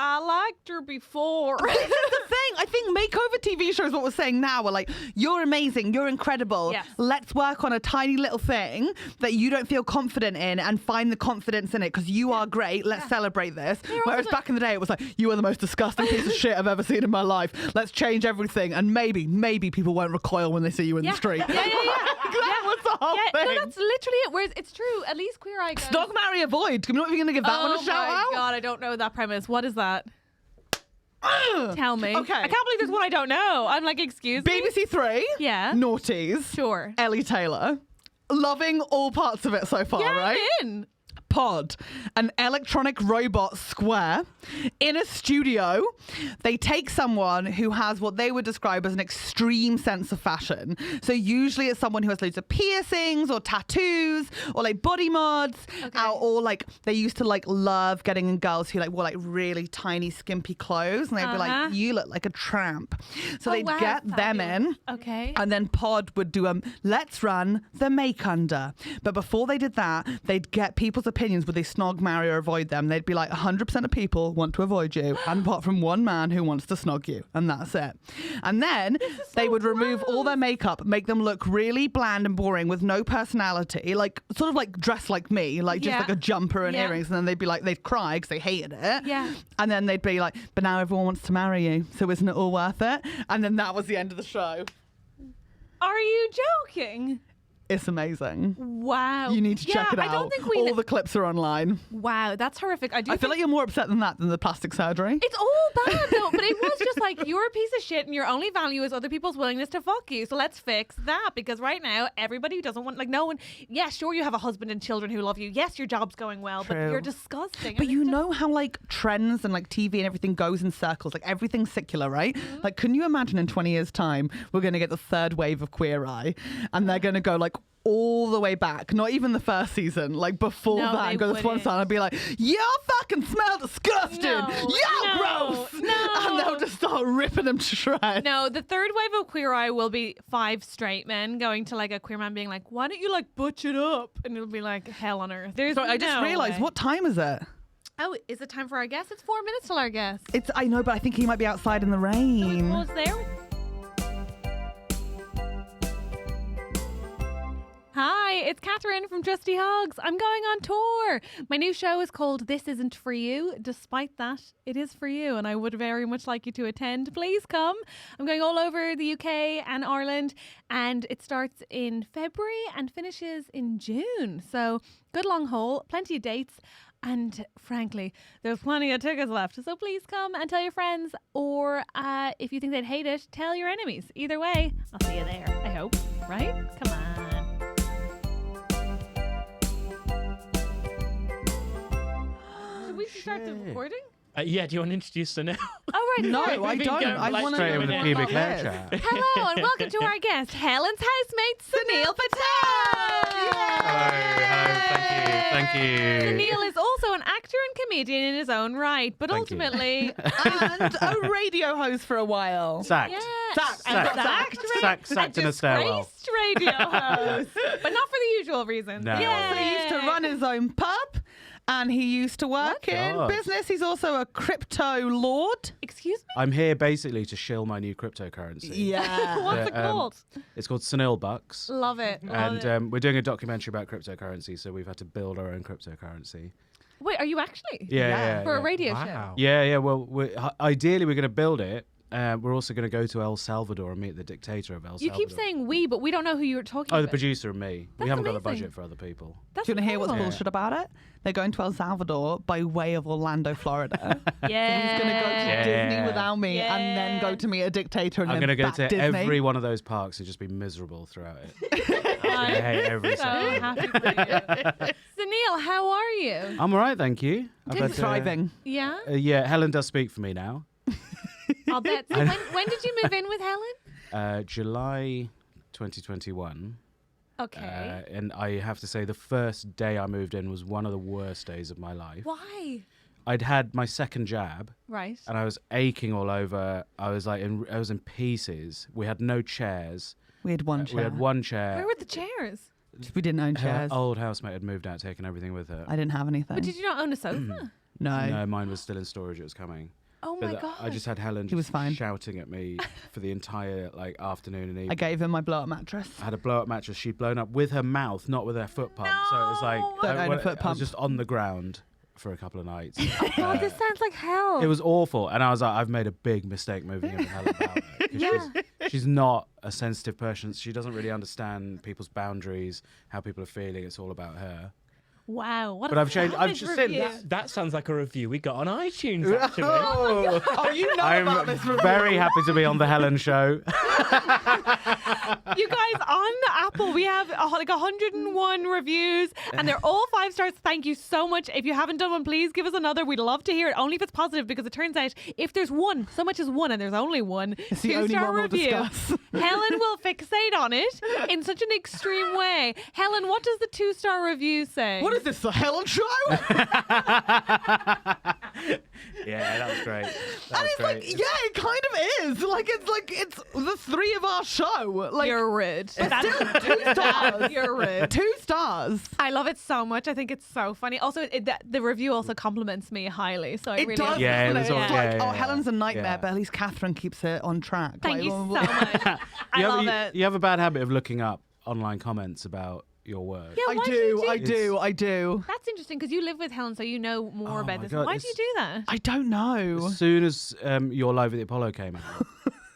I liked her before. This is the thing. I think makeover TV shows, what we're saying now, are like, you're amazing, you're incredible. Yes. Let's work on a tiny little thing that you don't feel confident in and find the confidence in it because you are great. Let's celebrate this. Whereas back in the day, it was like, you are the most disgusting piece of shit I've ever seen in my life. Let's change everything. And maybe people won't recoil when they see you in the street. Yeah. That was the whole thing. No, that's literally it. Whereas it's true. At least Queer Eye goes. Snog, marry, avoid. I'm not even going to give that one a shout out. Oh my God, I don't know that premise. What is that? Tell me. Okay. I can't believe there's one I don't know. I'm like, excuse me? BBC Three. Yeah. Noughties. Sure. Elle Taylor. Loving all parts of it so far, Yeah, right? I'm in. Pod, an electronic robot square in a studio. They take someone who has what they would describe as an extreme sense of fashion. So usually it's someone who has loads of piercings or tattoos or like body mods, or like they used to like love getting in girls who like wore like really tiny skimpy clothes, and they'd be like, you look like a tramp. So they'd get them in. Okay. And then Pod would do let's run the make under. But before they did that, they'd get people's opinions. Would they snog, marry, or avoid them? They'd be like, 100% of people want to avoid you, and apart from one man who wants to snog you, and that's it. And then they would remove all their makeup, make them look really bland and boring with no personality, like sort of like dressed like me, like just like a jumper and earrings. And then they'd be like, they'd cry because they hated it. Yeah. And then they'd be like, but now everyone wants to marry you, so isn't it all worth it? And then that was the end of the show. Are you joking? It's amazing. Wow. You need to check it out. I don't think all the clips are online. Wow, that's horrific. I feel like you're more upset than the plastic surgery. It's all bad though, but it was just like, you're a piece of shit and your only value is other people's willingness to fuck you. So let's fix that, because right now everybody who doesn't want, like, no one. Yeah, sure, you have a husband and children who love you. Yes, your job's going well, but you're disgusting. But you know how like trends and like TV and everything goes in circles. Like everything's secular, right? Mm-hmm. Like, can you imagine in 20 years' time we're going to get the third wave of Queer Eye, and they're going to go like all the way back, not even the first season, like before that, and go to Swan Song and be like, y'all fucking smell disgusting, y'all gross, and they'll just start ripping them to shreds. No, the third wave of Queer Eye will be 5 straight men going to like a queer man being like, why don't you like butch it up? And it'll be like hell on earth. I just realised, what time is it? Oh, is it time for our guest? It's 4 minutes till our guest. I know, but I think he might be outside in the rain. Almost there. Hi, it's Catherine from TrustyHogs. I'm going on tour. My new show is called This Isn't For You. Despite that, it is for you, and I would very much like you to attend. Please come. I'm going all over the UK and Ireland, and it starts in February and finishes in June. So good long haul, plenty of dates. And frankly, there's plenty of tickets left. So please come and tell your friends, or if you think they'd hate it, tell your enemies. Either way, I'll see you there, I hope. Right? Come on. We should start the recording? Yeah, do you want to introduce Sunil? Oh, right. No, sorry. I don't. I want to Straight know with the more pubic about hair this. chat. Hello and welcome to our guest, Helen's housemate, Sunil Patel. Hello, thank you. Sunil is also an actor and comedian in his own right, but Thank you. ultimately... And a radio host for a while. Sacked. Yeah. Sacked in a stairwell. Disgraced radio host, but not for the usual reasons. No. He also used to run his own pub, and he used to work in God. business. He's also a crypto lord. Excuse me? I'm here basically to shill my new cryptocurrency. Yeah. What's it called? It's called Sunil Bucks. Love it. Love it. And we're doing a documentary about cryptocurrency, so we've had to build our own cryptocurrency. Wait, are you actually? Yeah. For a radio show? Wow. Yeah. Well, ideally, we're going to build it. We're also going to go to El Salvador and meet the dictator of El You Salvador. keep saying we, but we don't know who you're talking Oh, about. the producer and me. That's We haven't got a amazing. budget for other people. That's Do you want to hear what's incredible. bullshit about it? They're going to El Salvador by way of Orlando, Florida. Yeah. He's going to go to Yeah. Disney without me and then go to meet a dictator and I'm then going to go back to Disney. every one of those parks and just be miserable throughout it. I hate every so second. happy for you. Sunil, how are you? I'm all right, thank you. I've He's had, thriving. Yeah, yeah, Helen does speak for me now. I'll bet. So when did you move in with Helen? July 2021. Okay. And I have to say, the first day I moved in was one of the worst days of my life. Why? I'd had my second jab, Right. and I was aching all over. I was in pieces. We had no chairs. We had one chair. We had one chair. Where were the chairs? We didn't own Her chairs. old housemate had moved out, taken everything with her. I didn't have anything. But did you not own a sofa? No. mine was still in storage. It was coming. Oh But my god. I just had Helen He was fine. shouting at me for the entire afternoon and evening. I gave him my blow-up mattress. I had a blow-up mattress. She'd blown up with her mouth, not with her foot pump. So it was like No. Don't own a foot I pump. was just on the ground for a couple of nights. Oh, this sounds like hell. It was awful, and I was like, I've made a big mistake moving in with Helen about it. 'Cause she's not a sensitive person. She doesn't really understand people's boundaries, how people are feeling. It's all about her. Wow. What But a I've changed. I've savage just said review. That sounds like a review we got on iTunes, actually. Oh, you know I'm about this review. very happy to be on the Helen show. You guys, on Apple, we have like 101 reviews, and they're all 5 stars. Thank you so much. If you haven't done one, please give us another. We'd love to hear it, only if it's positive, because it turns out if there's one, so much as one, and there's only one, It's the only 2-star one we'll review, discuss. Helen will fixate on it in such an extreme way. Helen, what does the 2-star review say? What is this, the Helen show? Yeah, that was great. That And was it's great. like, yeah, it kind of is. It's the 3 of our show. Like, You're rude. still 2 stars. You're rude. 2 stars. I love it so much. I think it's so funny. Also, the review also compliments me highly, so I It really does. Yeah, it doesn't was it? all- It's yeah, like, yeah, oh, yeah. Helen's a nightmare, Yeah. but at least Catherine keeps it on track. Thank Like, you so well, much. I love it. You have a bad habit of looking up online comments about your work. Yeah, I why do. I do. That's interesting because you live with Helen, so you know more Oh about my this. God, Why do you do that? I don't know. As soon as your Live at the Apollo came out,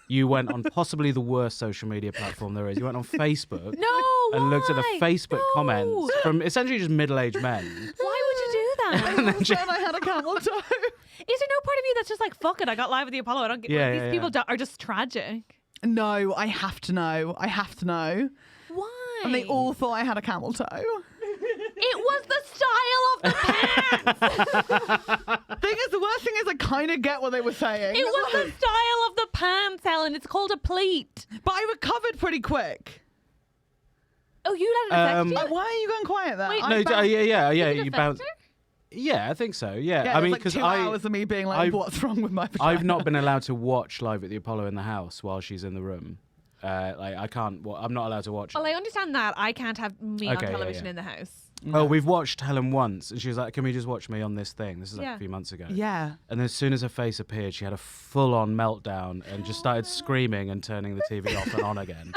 you went on possibly the worst social media platform there is. You went on Facebook No, and looked at the why? Facebook No. comments from essentially just middle-aged men. Why would you do that? And then I had a camel toe. Is there no part of you that's just like, fuck it, I got live with the Apollo. I don't get Yeah, like, yeah, these people are just tragic. No, I have to know. I have to know. Why? And they all thought I had a camel toe. It was the style of the pants. Thing is, the worst thing is I kind of get what they were saying. It was the Like, style of the pants, Helen. It's called a pleat. but I recovered pretty quick. Oh, you let it affect you? Why are you going quiet there? Wait, I No, bounced- yeah. Did it You affect bounced. her? Yeah, I think so. Yeah, Yeah, I mean, like because 2 hours of me being like, I've- what's wrong with my vagina? I've not been allowed to watch Live at the Apollo in the house while she's in the room. Like I can't. I'm not allowed to watch. Well, it. I understand that. I can't have me on Okay, yeah, television yeah. in the house. Oh, we've watched Helen once, and she was like, "Can we just watch me on this thing?" This is like Yeah. a few months ago. Yeah. And then as soon as her face appeared, she had a full-on meltdown and just started screaming and turning the TV off and on again.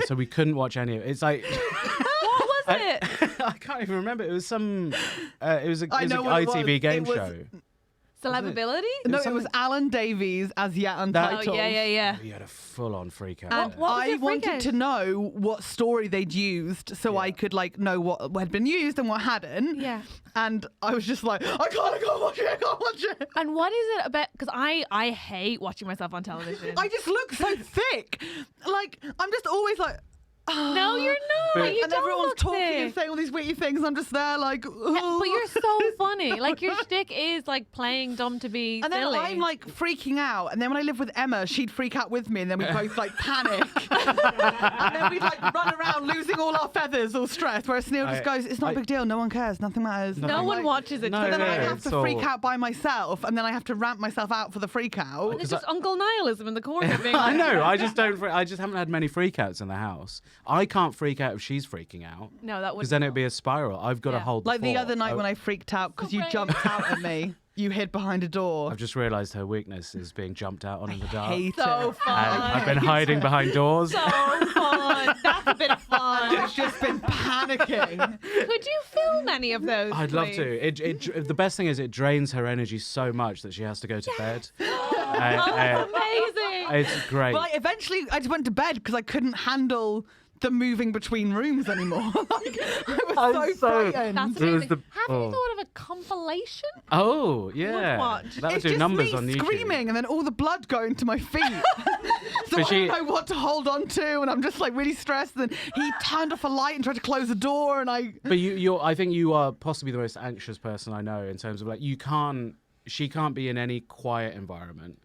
So we couldn't watch any of it. It's like What was it? I can't even remember. It was some. It was a I know what it was. ITV game It was- show. Celebability? No, was it was something- Alan Davies as yet Oh, untitled. yeah. We had a full-on freak out. And What was I your freak wanted out? to know what story they'd used so I could like know what had been used and what hadn't. Yeah. And I was just like, I can't watch it. I can't watch it. And what is it about? Because I hate watching myself on television. I just look so thick. Like I'm just always like. No, you're not. But- You and don't everyone's look talking and thick. saying all these witty things. And I'm just there like. But you're so funny. Like your shtick is like playing dumb to be And then silly. I'm like freaking out. And then when I lived with Emma, she'd freak out with me. And then we'd both like panic. And then we'd like run around losing all our feathers, all stressed. Whereas Neil just goes, it's not a big deal. No one cares. Nothing matters. no Nothing one Like, watches it. No, But then I yeah, have it's to freak all- out by myself. And then I have to ramp myself out for the freak out. It's just Uncle Nihilism in the corner being I like, know. I just don't. I just haven't had many freakouts in the house. I can't freak out if she's freaking out. No, that would Because then it'd be a spiral. I've got to Yeah. hold. Like the fort. other night when I freaked out because you Right. jumped out at me. You hid behind a door. I've just realised her weakness is being jumped out on in the dark. Hate so it. fun. And I've been hiding behind doors. So fun. That's a bit of fun. I've just been panicking. Could you film any of those? I'd love please? to. The best thing is it drains her energy so much that she has to go to bed. Oh, amazing. It's great. But like, eventually, I just went to bed because I couldn't handle the moving between rooms anymore. Like, I was so frightened. That's It was amazing. the- Have oh. you thought of a compilation? Oh yeah, watch. that would It's do just numbers me on YouTube. screaming and then all the blood going to my feet. So But I she- don't know what to hold on to, and I'm just like really stressed. And he turned off a light and tried to close the door, and I. But I think you are possibly the most anxious person I know in terms of like she can't be in any quiet environment.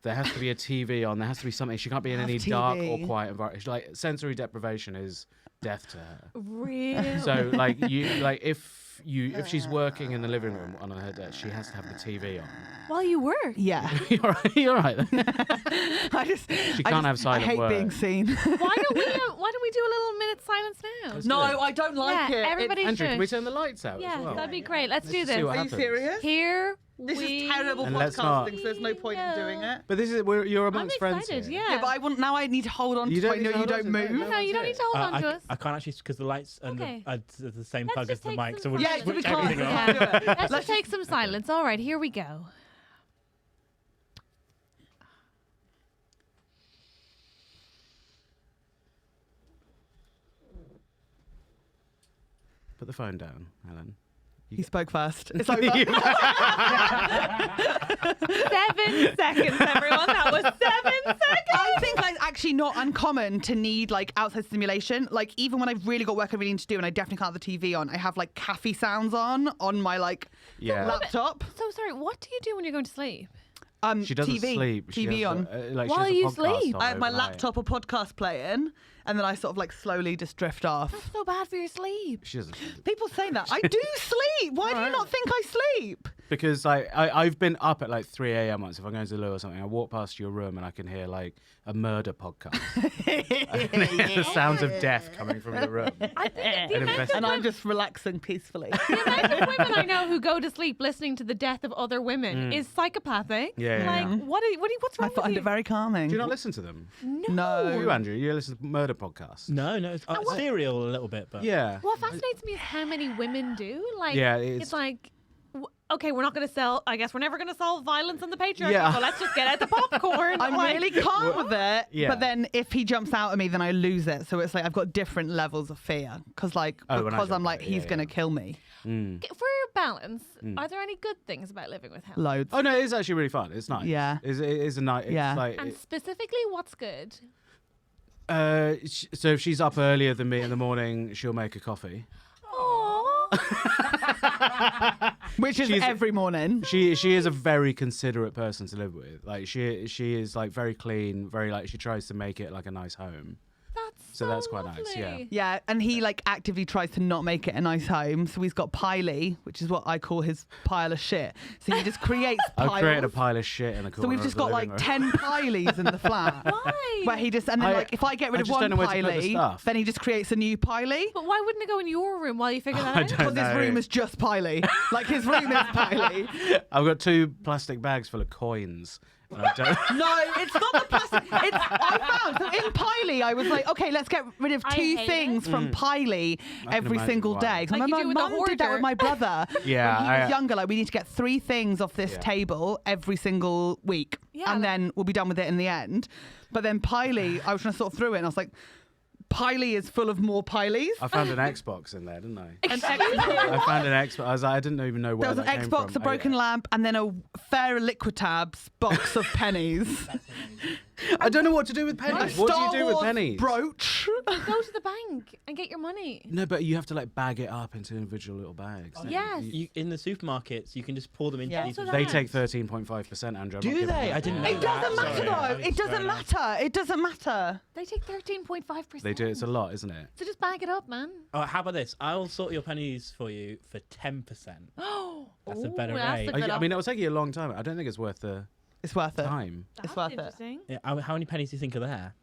There has to be a TV on. There has to be something. She can't be in any TV. dark or quiet environment. Like sensory deprivation is death to her. Really? So if she's working in the living room on her desk, she has to have the TV on. While you work? Yeah. You're right. Then. She can't have silent I hate work. being seen. Why don't we do a little minute silence now? Let's No, do it. I don't like Yeah, it. everybody Andrew, can should. we turn the lights out Yeah, as well? that'd be great. Let's do just see this. what Are you happens. serious? Here This we is terrible And let's not. podcasting, so there's no point in doing it. But you're I'm amongst friends excited, here. yeah. Yeah, but now I need to hold on You to don't I need know to you hold on don't to it. move. No, you don't need to hold on to us. I can't actually because the lights and Okay. the same Let's plug as just the take mic, so some we'll Yeah, just so we switch can't. everything Yeah. off. Do it. Let's just take some silence. All right, here we go. Put the phone down, Helen. He spoke first. It's over. 7 seconds, everyone. That was 7 seconds. I think it's actually not uncommon to need like outside stimulation. Like even when I've really got work I really need to do and I definitely can't have the TV on, I have like cafe sounds on my like Yeah. laptop. So sorry, what do you do when you're going to sleep? She doesn't TV, sleep. She TV has on. like, While she has a you podcast sleep? on I have my overnight. laptop or podcast playing, and then I sort of like slowly just drift off. That's so bad for your sleep. She doesn't sleep. People say that. I do sleep. Why do you not think I sleep? Because I've been up at like 3 a.m. once. If I'm going to the loo or something, I walk past your room and I can hear like a murder podcast. And the sounds of death coming from your room. And I'm just relaxing peacefully. The amount of women I know who go to sleep listening to the death of other women is psychopathic. Yeah, Like, yeah. what's I wrong with find you? it very calming. Do you not listen to them? No. You, Andrew, you listen to murder podcasts? No, it's serial a little bit, but Yeah. What fascinates me is how many women do. Like, Yeah, it's like, okay, we're not going to sell. I guess we're never going to solve violence in the patriarchy. Yeah. So let's just get out the popcorn. I'm like, really calm with it, Yeah. but then if he jumps out at me, then I lose it. So it's like I've got different levels of fear because when I I'm jump like out, he's yeah, gonna yeah. kill me. For balance, are there any good things about living with him? Loads. Oh no, it's actually really fun. It's nice. Yeah. It is a nice. Yeah. Like, And specifically, what's good? so if she's up earlier than me in the morning, she'll make a coffee. Aww. Which is She's- every morning. She is a very considerate person to live with. Like she is like very clean, very like she tries to make it like a nice home. So that's quite nice, yeah. lovely. Yeah, and he like actively tries to not make it a nice home. So he's got Piley, which is what I call his pile of shit. So he just creates piles. I've created a pile of shit in the corner. So we've of just the got living like room. 10 Pileys in the flat. Why? Where he just, and then I- like if I get rid I of just one don't know where to put the Piley, stuff. then he just creates a new Piley. But why wouldn't it go in your room while you figure that I out? don't Because his know. room is just Piley. Like his room is Piley. I've got 2 plastic bags full of coins. And I don't... No, it's not the plastic. It's I found so in Piley. I was like, okay, let's get rid of I 2 hate things from Piley every imagine single why. day. 'Cause Like you my do with the mum did that hoarder. with my brother. Yeah, when he was I- younger. Like we need to get 3 things off this Yeah. table every single week, Yeah, and like- then we'll be done with it in the end. But then Piley, I was trying to sort through it, and I was like, Piley is full of more Pileys. I found an Xbox in there, didn't I? Excuse I found an Xbox. I was like, I didn't even know where There was that an came Xbox, from. a broken lamp, and then a Fair Liquitabs box of pennies. I don't know what to do with pennies. What do you Star do with Wars pennies? brooch. Go to the bank and get your money. No, but you have to like bag it up into individual little bags. don't you? Yes. you, in the supermarkets, you can just pour them into Yeah. these. Also They that. take 13.5%, Andrew. I'm Do not giving they? that I didn't away. know It doesn't that. matter Sorry. though. It's It doesn't fair enough. matter. It doesn't matter. They take 13.5%. They do. It's a lot, isn't it? So just bag it up, man. Oh, how about this? I'll sort your pennies for you for 10%. Oh, That's a better that's rate. a good I mean, it'll take you a long time. I don't think it's worth the It's worth it. time. It's worth it. interesting. Yeah, how many pennies do you think are there?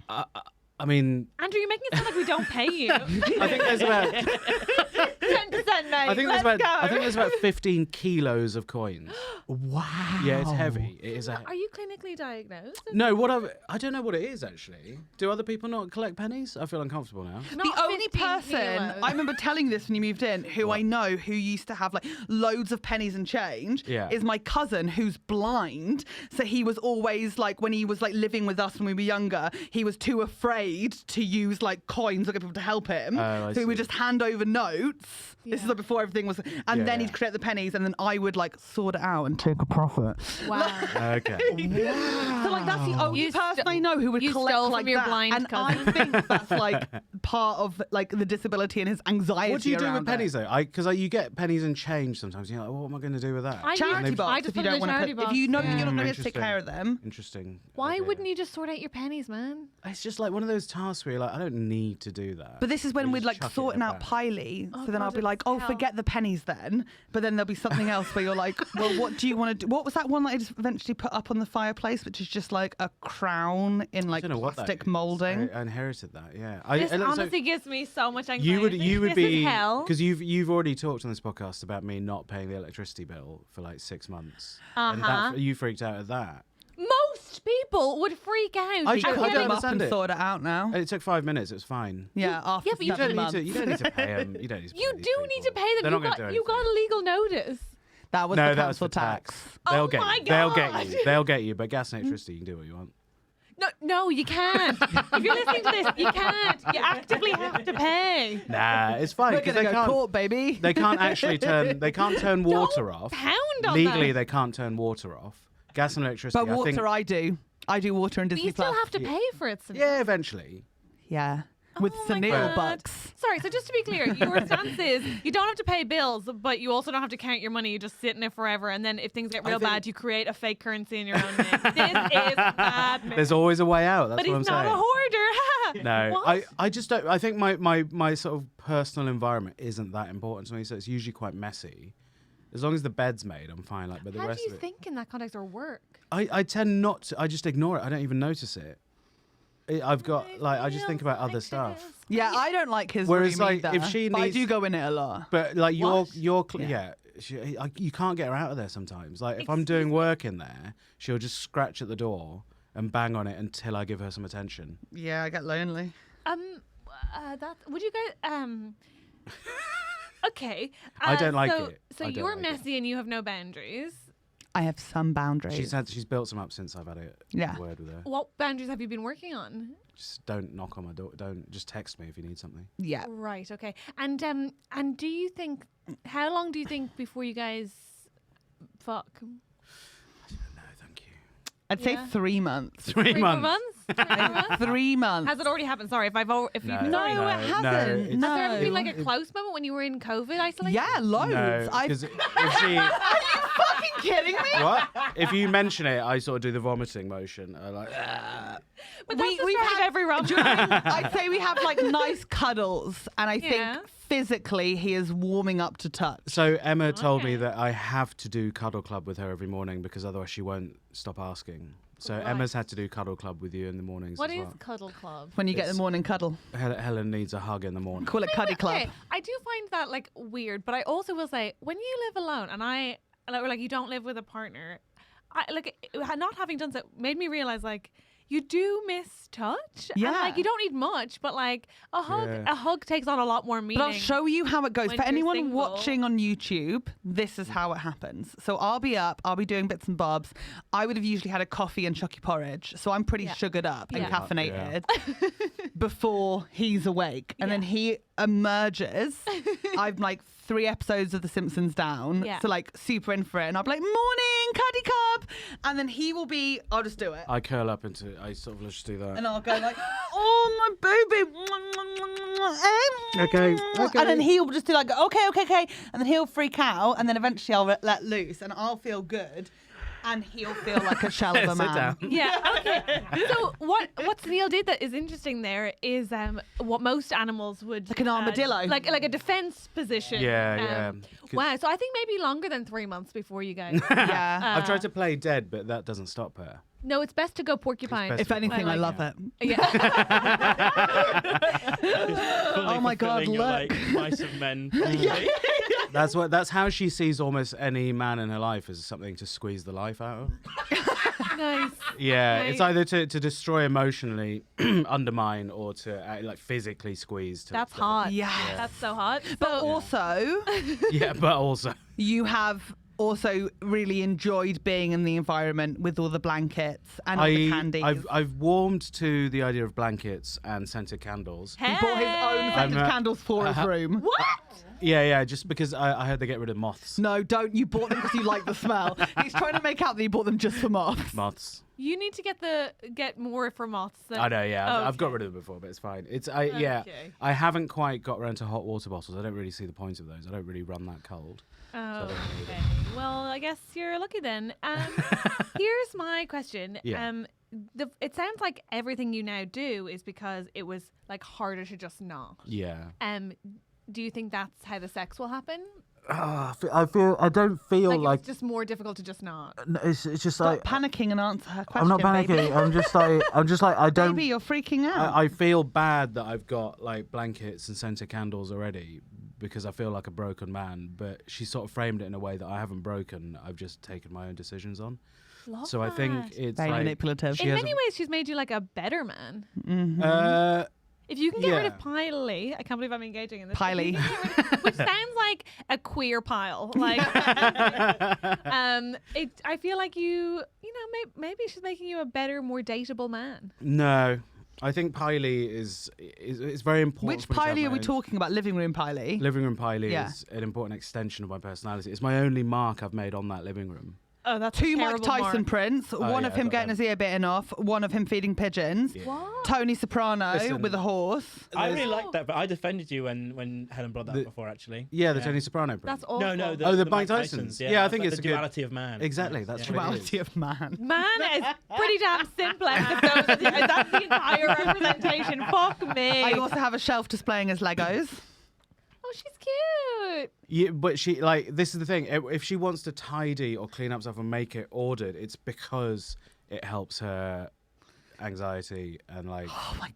I mean, Andrew, you're making it sound like we don't pay you. I think there's about 10%, mate. I think Let's there's about go. I think there's about 15 kilos of coins. Wow. Yeah, it's heavy. It is. Are you clinically diagnosed? No, I don't know what it is actually. Do other people not collect pennies? I feel uncomfortable now. The Not only 15 person kilos. I remember telling this when you moved in, who I know who used to have like loads of pennies and change, Yeah. is my cousin who's blind. So he was always like when he was like living with us when we were younger, he was too afraid paid to use like coins or get people to help him. I So he would see. just hand over notes. This is like before everything was, and then Yeah. he'd create the pennies, and then I would like sort it out and take a profit. Wow. Okay. So like that's the only You person sto- I know who would you collect stole from like your that. blind and cousin. I think that's like part of like the disability and his anxiety. What do you do around with pennies it. though? Because you get pennies and change sometimes. You're like, what am I going to do with that? I Charity just- box I just if you put it don't in want a to charity put, if you know box, you're yeah. not going to be able to take Interesting. care of them. Interesting. Why idea. wouldn't you just sort out your pennies, man? It's just like one of those tasks where you're like, I don't need to do that. But this is when You we're just like chuck it sorting in a out bag. Piley. Oh So then I'll God, be like, it's oh, hell. forget the pennies then. But then there'll be something else where you're like, well, what do you want to do? What was that one that I just eventually put up on the fireplace, which is just like a crown in I like don't know what that plastic is. molding? I inherited that. Yeah. This so honestly gives me so much anxiety. you would this be is hell. because you've already talked on this podcast about me not paying the electricity bill for like 6 months. And Uh-huh. you freaked out at that. Most people would freak out. I And don't Call yet them I- up understand and it. sort it out now. And it took 5 minutes. It was fine. Yeah, after yeah, but you You don't, 7 need months. to, you don't need to pay them. You don't need to pay You these do need to people. pay They're them. not gonna do You got a anything. legal notice. That was No, the that was council for tax. They'll Oh get my you. They'll get God. you. They'll get you. But gas and electricity, you can do what you want. No, you can't. If you're listening to this, you can't. You actively have to pay. Nah, it's fine We're because gonna they go can't. court, baby. They can't actually turn. They can't turn water off. Pound on Legally, that. they can't turn water off. Gas and electricity. But I think, water, I do. I do water and But Disney you still Plus. have to pay for it. Sunil. Yeah, eventually. Yeah, with Oh my Sunil God. bucks. Sorry, so just to be clear, your stance is you don't have to pay bills, but you also don't have to count your money. You just sit in it forever, and then if things get real think- bad, you create a fake currency in your own name. This is madness. There's always a way out. That's But what I'm he's not saying. a hoarder. No, What? I just don't. I think my sort of personal environment isn't that important to me, so it's usually quite messy. As long as the bed's made, I'm fine. Like, but the How do rest you of it, think in that context or work? I tend not to. I just ignore it. I don't even notice it. I've got like I just think about other stuff. Yeah, I don't like his Whereas, room like, either, if she but I needs- do go in it a lot. But like What? yeah. You can't get her out of there sometimes. Like if I'm doing work in there, she'll just scratch at the door and bang on it until I give her some attention. Yeah, I get lonely. That would you guys Okay. I don't like so, it. So I don't you're like it. messy and you have no boundaries. I have some boundaries. She's built some up since I've had Yeah. a word with her. What boundaries have you been working on? Just don't knock on my door. Don't just text me if you need something. Yeah. Right. Okay. And do you think how long do you think before you guys fuck? No, thank you. I'd say Yeah. 3 months. 3 months. 3 months? 3 months? 3 months. Has it already happened? Sorry, if if you've No, sorry. it hasn't. it's- No. Has there ever been like a it- close moment when you were in COVID isolation? Yeah, loads. No, I've because if she fucking kidding me. what? If you mention it, I sort of do the vomiting motion. I like. But that's the we've start of had- every rom I'd say we have like nice cuddles, and I Yeah. think physically he is warming up to touch. So Emma told me Okay. that I have to do cuddle club with her every morning because otherwise she won't stop asking. So Right. Emma's had to do cuddle club with you in the mornings. What as is well. Cuddle Club? When you get the It's- morning cuddle, Helen needs a hug in the morning. call it Cuddy Club. Okay, I do find that like weird, but I also will say when you live alone and like you don't live with a partner, I like not having done so made me realize like you do miss touch. Yeah. And, like you don't need much, but like a hug takes on a lot more meaning. But I'll show you how it goes. when For you're anyone single. watching on YouTube, this is how it happens. So I'll be up, I'll be doing bits and bobs. I would have usually had a coffee and chocky porridge. So I'm pretty Yeah. sugared up and Yeah. caffeinated before he's awake. And then Yeah. he emerges. I'm like 3 episodes of The Simpsons down. Yeah. So like super in for it. And I'll be like, morning, Cuddy Cub. And then he will be, I'll just do it. I curl up into. I sort of just do that. And I'll go like, oh, my baby. Okay, okay. And then he'll just do like, okay. And then he'll freak out. And then eventually I'll let loose and I'll feel good. And he'll feel like a shell of a Sit man. down. Yeah. Okay. So what Sunil did that is interesting there is what most animals would Like an armadillo. like a defense position. Yeah, yeah. Wow. So I think maybe longer than 3 months before you guys. Yeah. I've tried to play dead, but that doesn't stop her. No, it's best to go porcupine. best If anything, I love it. Yeah. Fully Oh my God, fulfilling your, look. like, mice of men. That's how she sees almost any man in her life as something to squeeze the life out of. Nice. Yeah, it's Right. either to destroy emotionally, undermine, or to like physically squeeze. That's hot. Yeah. That's so hot. But So, also, Yeah, but also. you have also really enjoyed being in the environment with all the blankets and all the candies. I've warmed to the idea of blankets and scented candles. He bought his own scented candles for his room. What? Yeah, just because I heard they get rid of moths. No, don't. You bought them because you like the smell. He's trying to make out that you bought them just for moths. Moths. You need to get more for moths. Than... I know, yeah. Oh, I've got okay. rid of them before, but it's fine. Yeah. I haven't quite got around to hot water bottles. I don't really see the point of those. I don't really run that cold. Oh, okay. Well, I guess you're lucky then. Here's my question. Yeah. It sounds like everything you now do is because it was like harder to just not. Yeah. Do you think that's how the sex will happen? I don't feel Like it's just more difficult to just not. it's just Stop panicking and answer her question. I'm not panicking. Baby. I'm just like I don't. Baby, you're freaking out. I feel bad that I've got like blankets and scented candles already because I feel like a broken man. But she sort of framed it in a way that I haven't broken. I've just taken my own decisions on. Love So I think that. it's Very like, manipulative. In many ways, she's made you like a better man. If you can get rid of Piley, I can't believe I'm engaging in this. Piley. Which sounds like a queer pile. Like, I feel like maybe she's making you a better, more dateable man. No. I think Piley is very important. Which for me to have Piley my are we own- talking about? Living room Piley? Living room Piley Yeah. is an important extension of my personality. It's my only mark I've made on that living room. Oh, that's Two a Mike terrible Tyson mark. prints, one yeah, of I him got getting them. his ear bitten off, one of him feeding pigeons, What? Tony Soprano Listen. with a horse. I really like that, but I defended you when Helen brought that The- before, actually. Yeah, the Tony Soprano print. That's awful. No, the Mike Mike Tysons. Yeah, I think like it's the a good- duality of man. Exactly, Yes, that's yeah. what it Duality of man. Man is pretty damn simple. That's the entire representation. Fuck me. I also have a shelf displaying his Legos. Oh, she's cute. Yeah, but she this is the thing. If she wants to tidy or clean up stuff and make it ordered, it's because it helps her anxiety and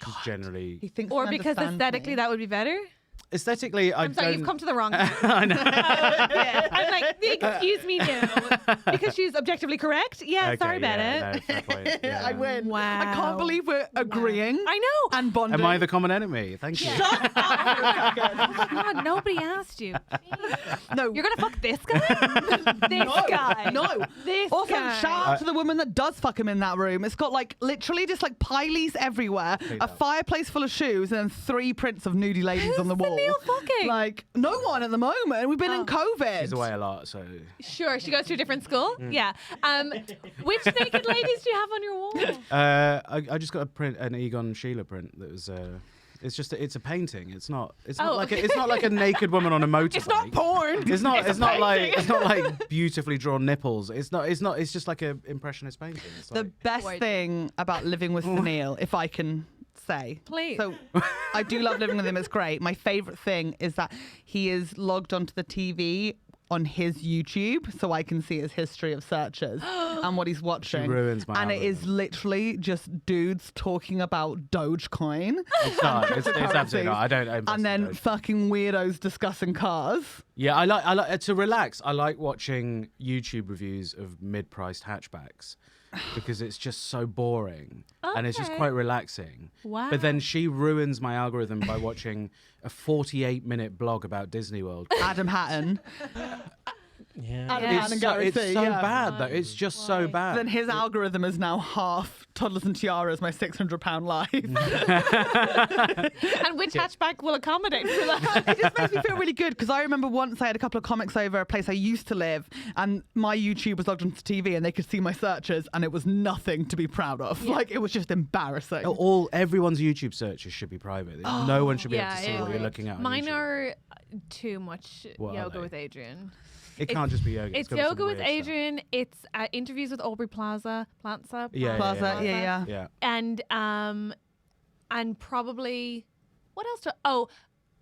just generally He thinks Or he because understands aesthetically me. that would be better. aesthetically. I'm sorry, you've come to the wrong. I know. I'm like, excuse me now. Because she's objectively correct? Yeah, Okay, sorry about yeah, it. no, fair point, yeah. I win. Wow. I can't believe we're agreeing I know. and bonding. Am I the common enemy? Thank you. Oh my God, nobody asked you. No. You're going to fuck this guy? This guy. No. This Also, guy. shout out to the woman that does fuck him in that room. It's got literally just pileys everywhere, Hate a that. fireplace full of shoes, and then 3 prints of nudie ladies on the wall. Sunil fucking? No one at the moment. We've been in COVID. She's away a lot, so Sure, she goes to a different school? Mm. Yeah. Which naked ladies do you have on your wall? I just got a print, an Egon Sheila print that was. It's a painting. It's not Oh, like okay. it's not like a naked woman on a motorbike. It's not porn. It's not. It's not like. painting. It's not like beautifully drawn nipples. It's not. It's just like an impressionist painting. It's The like, best Gorgeous. thing about living with Sunil, if I can say. Please. So I do love living with him. It's great. My favourite thing is that he is logged onto the TV on his YouTube, so I can see his history of searches and what he's watching. ruins my and it is algorithm. literally just dudes talking about Dogecoin. it's not. It's absolutely not. I don't. invest And in then those. fucking weirdos discussing cars. Yeah, I like to relax. I like watching YouTube reviews of mid-priced hatchbacks because it's just so boring and it's just Okay. quite relaxing. Wow. But then she ruins my algorithm by watching a 48-minute blog about Disney World. Adam Hatton. Yeah. Adam It's Hatton and so, Gary it's C, so yeah. bad though. It's just so bad. Then his algorithm is now half Toddlers and Tiaras, my £600 life. And which hatchback will accommodate for that? It just makes me feel really good because I remember once I had a couple of comics over a place I used to live and my YouTube was logged onto TV and they could see my searches and it was nothing to be proud of. It was just embarrassing. Everyone's YouTube searches should be private. No one should be able to see what you're looking at. on Mine YouTube. are too much What are yoga they? with Adrian. It can't just be yoga. It's gotta be some yoga with weird stuff. Adrian. It's interviews with Aubrey Plaza. Yeah, Plaza, yeah. Yeah. And probably what else?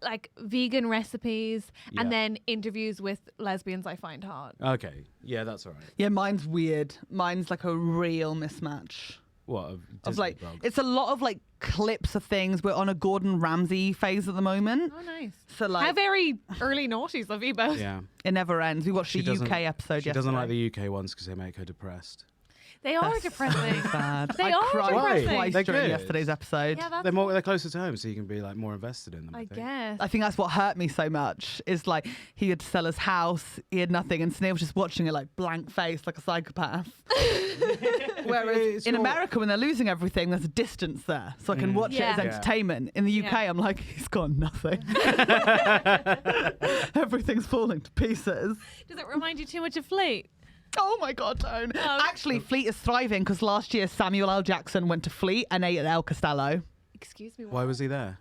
Like vegan recipes, Yeah. and then interviews with lesbians I find hot. Okay. Yeah, that's all right. Yeah, mine's weird. Mine's like a real mismatch. What? Of Disney blogs? it's a lot of clips of things. We're on a Gordon Ramsay phase at the moment. Oh, nice. So How very early naughties of you both. Yeah. it never ends. We watched She the doesn't- UK episode She yesterday. doesn't like the UK ones because they make her depressed. They are depressing. Bad. They I are cried depressing. twice They're during good. yesterday's episode. Yeah, that's They're closer to home, so you can be like more invested in them. I think. guess. I think that's what hurt me so much. Is like he had to sell his house, he had nothing, and Sunil was just watching it like blank face, like a psychopath. Whereas It's in your- America, when they're losing everything, there's a distance there, so I can watch it as Yeah. entertainment. In the UK, Yeah. I'm like, he's got nothing. Everything's falling to pieces. Does it remind you too much of Fleet? Oh my God, don't. Oh. Actually, Fleet is thriving because last year Samuel L. Jackson went to Fleet and ate at El Costello. Excuse me. Why was he there?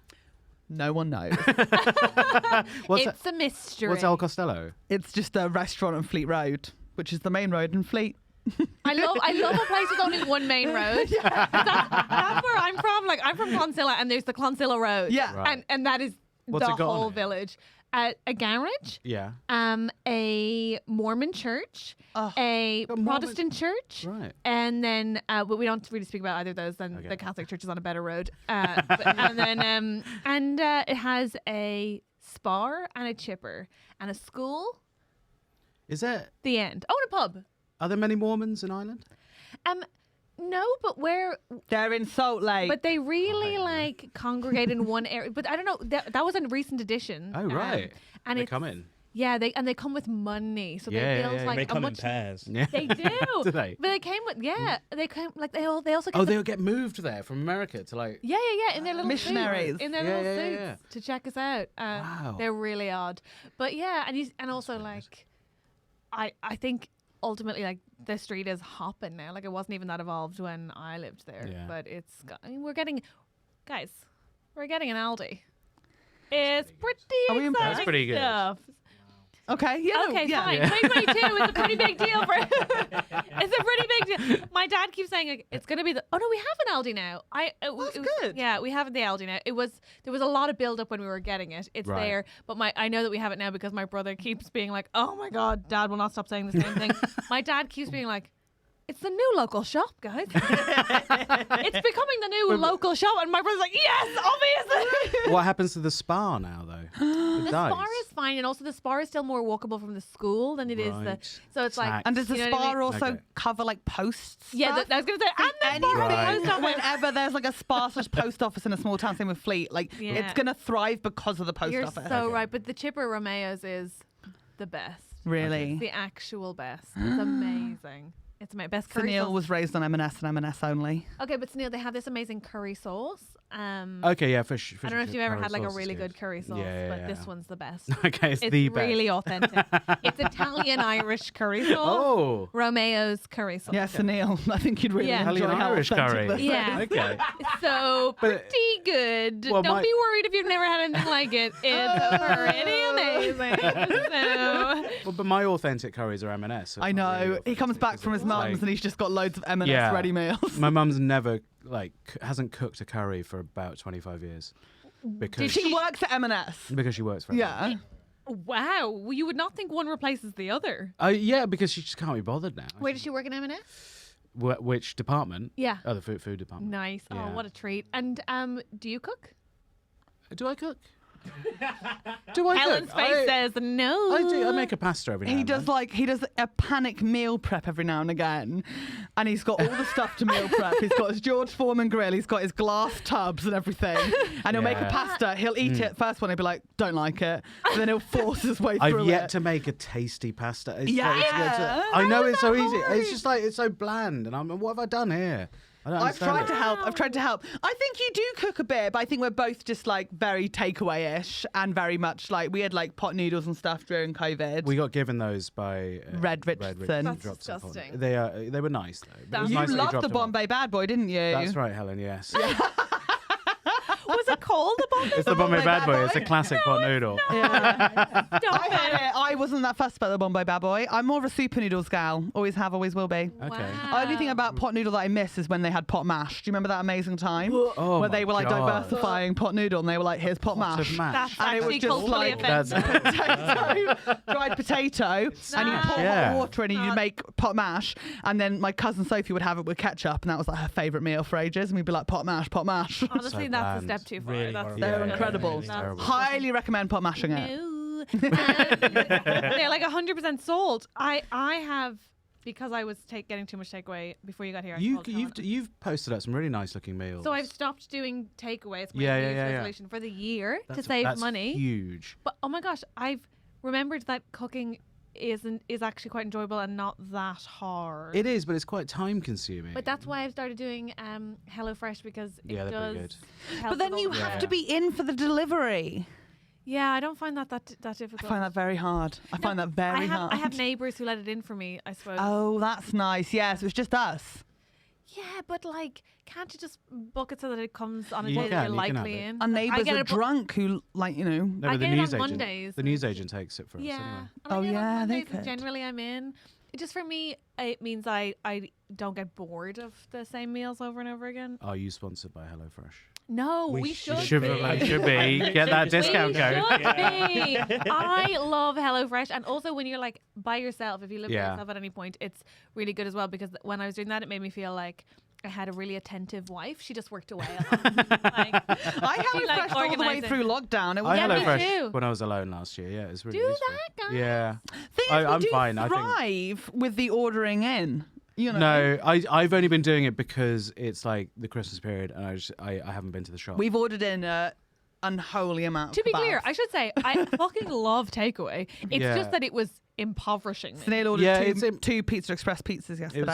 No one knows. It's a mystery. What's El Costello? It's just a restaurant on Fleet Road, which is the main road in Fleet. I love a place with only one main road. That's where I'm from. Like I'm from Clonsilla, and there's the Clonsilla Road. Yeah. Right. And that is What's the it got on whole it? village. A garage, Yeah. a Mormon church, Oh. a Mormon- Protestant church, Right. and then but we don't really speak about either of those. Then Okay. the Catholic Church is on a better road, and then it has a spar and a chipper and a school. Is there? The end. Oh, and a pub. Are there many Mormons in Ireland? No, but where? They're in Salt Lake. But they really Right. like congregate in one area. But I don't know. That was a recent addition. Oh, right. And They it's, come in. Yeah, they come with money, so Yeah, they yeah, build yeah. like They a come in much. pairs. Yeah. They do. Do they? But they came with they came like they also get Oh, they'll get moved there from America to like. yeah in their little Missionaries. suits, in their Yeah, little yeah, suits yeah. to check us out. Wow. They're really odd, but yeah, and also like, I think ultimately like the street is hopping now. Like it wasn't even that evolved when I lived there, Yeah. but we're getting an Aldi. It's pretty Are we impressed? exciting Pretty good. stuff. okay, yeah, Okay, yeah. fine. 2022 is a pretty big deal for. It's a pretty big deal. My dad keeps saying like, it's going to be the. Oh no, we have an Aldi now. That's good. Yeah, we have the Aldi now. There was a lot of build up when we were getting it. It's Right. there, but I know that we have it now because my brother keeps being like, oh my God, Dad will not stop saying the same thing. My dad keeps being like, it's the new local shop, guys. It's becoming the new local shop, and my brother's like, yes, obviously. What happens to the spa now, though? It The dies. Spar is fine, and also the Spar is still more walkable from the school than it is the. Right. So it's like. Tax. And does the You know what I spa mean? also Okay. cover like posts? Yeah, stuff? I was gonna say, and the Anything, Spar Right. has post office. whenever there's like a spa/post office in a small town, same with Fleet, like Yeah. it's gonna thrive because of the post You're office. so right, but the Chipper Romeo's is the best. Really? The actual best. It's amazing. It's my best curry Sunil sauce. was raised on M&S and M&S only. Okay, but Sunil, they have this amazing curry sauce. Okay, yeah, for sure. I don't know if you've ever had like a really good curry sauce, Yeah, but yeah, this yeah. one's the best. Okay, it's It's the best. really authentic. It's Italian-Irish curry sauce. Oh. Romeo's curry sauce. Yeah, Sunil, I think you'd really Yeah. enjoy Italian how Irish authentic curry. this is. Yeah. Okay. So But- pretty good. Well, Don't my- be worried if you've never had anything like it. It's pretty amazing. So Well, but my authentic curries are M&S. so I it's not know. really He comes authentic, back is from it? his mum's Like- and he's just got loads of M&S Yeah. ready meals. My mum's never hasn't cooked a curry for about 25 years because She works at M&S. she works for Yeah. wow, well, you would not think one replaces the other. Yeah, because she just can't be bothered now. Where does she work in M&S? Which department? Yeah. Oh, the food department. Nice. Yeah. Oh, what a treat. And do you cook? Do I cook? Do I Helen's cook? face says no. I do. I make a pasta every now He and does then. he does a panic meal prep every now and again, and he's got all the stuff to meal prep. He's got his George Foreman grill, he's got his glass tubs and everything, and he'll make a Yeah. pasta. He'll eat it first one, he'll be like, "Don't like it," and then he'll force his way through I've yet it. to make a tasty pasta. Yeah. I know it's so How is easy. that hard? It's just like it's so bland, and what have I done here? I don't I've understand tried it. to help. I've tried to help. I think you do cook a bit, but I think we're both just like very takeaway-ish and very much like we had like pot noodles and stuff during COVID. We got given those by Red Richardson. That's dropped some disgusting. pot- They were nice though. But it was You nice that he loved dropped the them off. Bombay Bad Boy, didn't you? That's right, Helen. Yes. Was it called the Bombay? It's the Bombay Bombay Bad Bad Boy. Boy? It's a classic pot noodle. I Stop had it. it. I wasn't that fussed about the Bombay Bad Boy. I'm more of a super noodles gal. Always have, always will be. Okay. Wow. Only thing about pot noodle that I miss is when they had pot mash. Do you remember that amazing time? Oh where my they were like God. diversifying pot noodle and they were like, here's pot Pot mash. of mash. That's And it was actually just culturally like- offensive. Potato, dried potato, and you pour Yeah. hot water in and you make pot mash. And then my cousin Sophie would have it with ketchup, and that was like her favourite meal for ages. And we'd be like, pot mash, pot mash. Honestly, So that's a bland. step too far. Really That's horrible. They're Yeah, incredible. it's terrible. Highly recommend pot mashing it. No. They're like 100% salt. I have because I was getting too much takeaway before you got here. I called Colin. You've posted up some really nice looking meals. So I've stopped doing takeaway. It's my Yeah, New yeah, Year's yeah, yeah. resolution for the year to That's- save that's money. Huge. But oh my gosh, I've remembered that cooking is actually quite enjoyable and not that hard. It is, but it's quite time consuming. But that's why I've started doing HelloFresh because it Yeah, they're pretty does. good. help But then with you all the- have to be in for the delivery. Yeah, I don't find that difficult. I find that very hard. I find that very hard. I have neighbours who let it in for me, I suppose. Oh, that's nice. Yes, it was just us. Yeah, but like, can't you just book it so that it comes on a You day that can, you're you can have likely it. in? Our neighbours get are it booked- drunk who, like, you know. No, I but the get it news on agent. Mondays. The news agent takes it for us Yeah. anyway. And Oh, I get it on yeah, they Mondays, and could. generally I'm in. It just for me, it means I don't get bored of the same meals over and over again. Are you sponsored by HelloFresh? No, We we should should be. be. Should be. Get that discount we code. should be. I love HelloFresh, and also when you're like by yourself, if you live by Yeah. yourself at any point, it's really good as well because when I was doing that, it made me feel like I had a really attentive wife. She just worked away a lot. Like, I she, like, HelloFreshed all the way organised it. through lockdown. It was I Yeah, me HelloFresh too. when I was alone last year. Yeah, it's really do useful. that, guys. Yeah. Thing is, I'm we do fine, I think. thrive with the ordering in. You know. No, I've only been doing it because it's like the Christmas period, and I haven't been to the shop. We've ordered in an unholy amount of To be clear, kebabs. I should say I fucking love takeaway. It's Yeah. just that it was impoverishing me. Snail ordered Yeah, two Pizza Express pizzas yesterday. It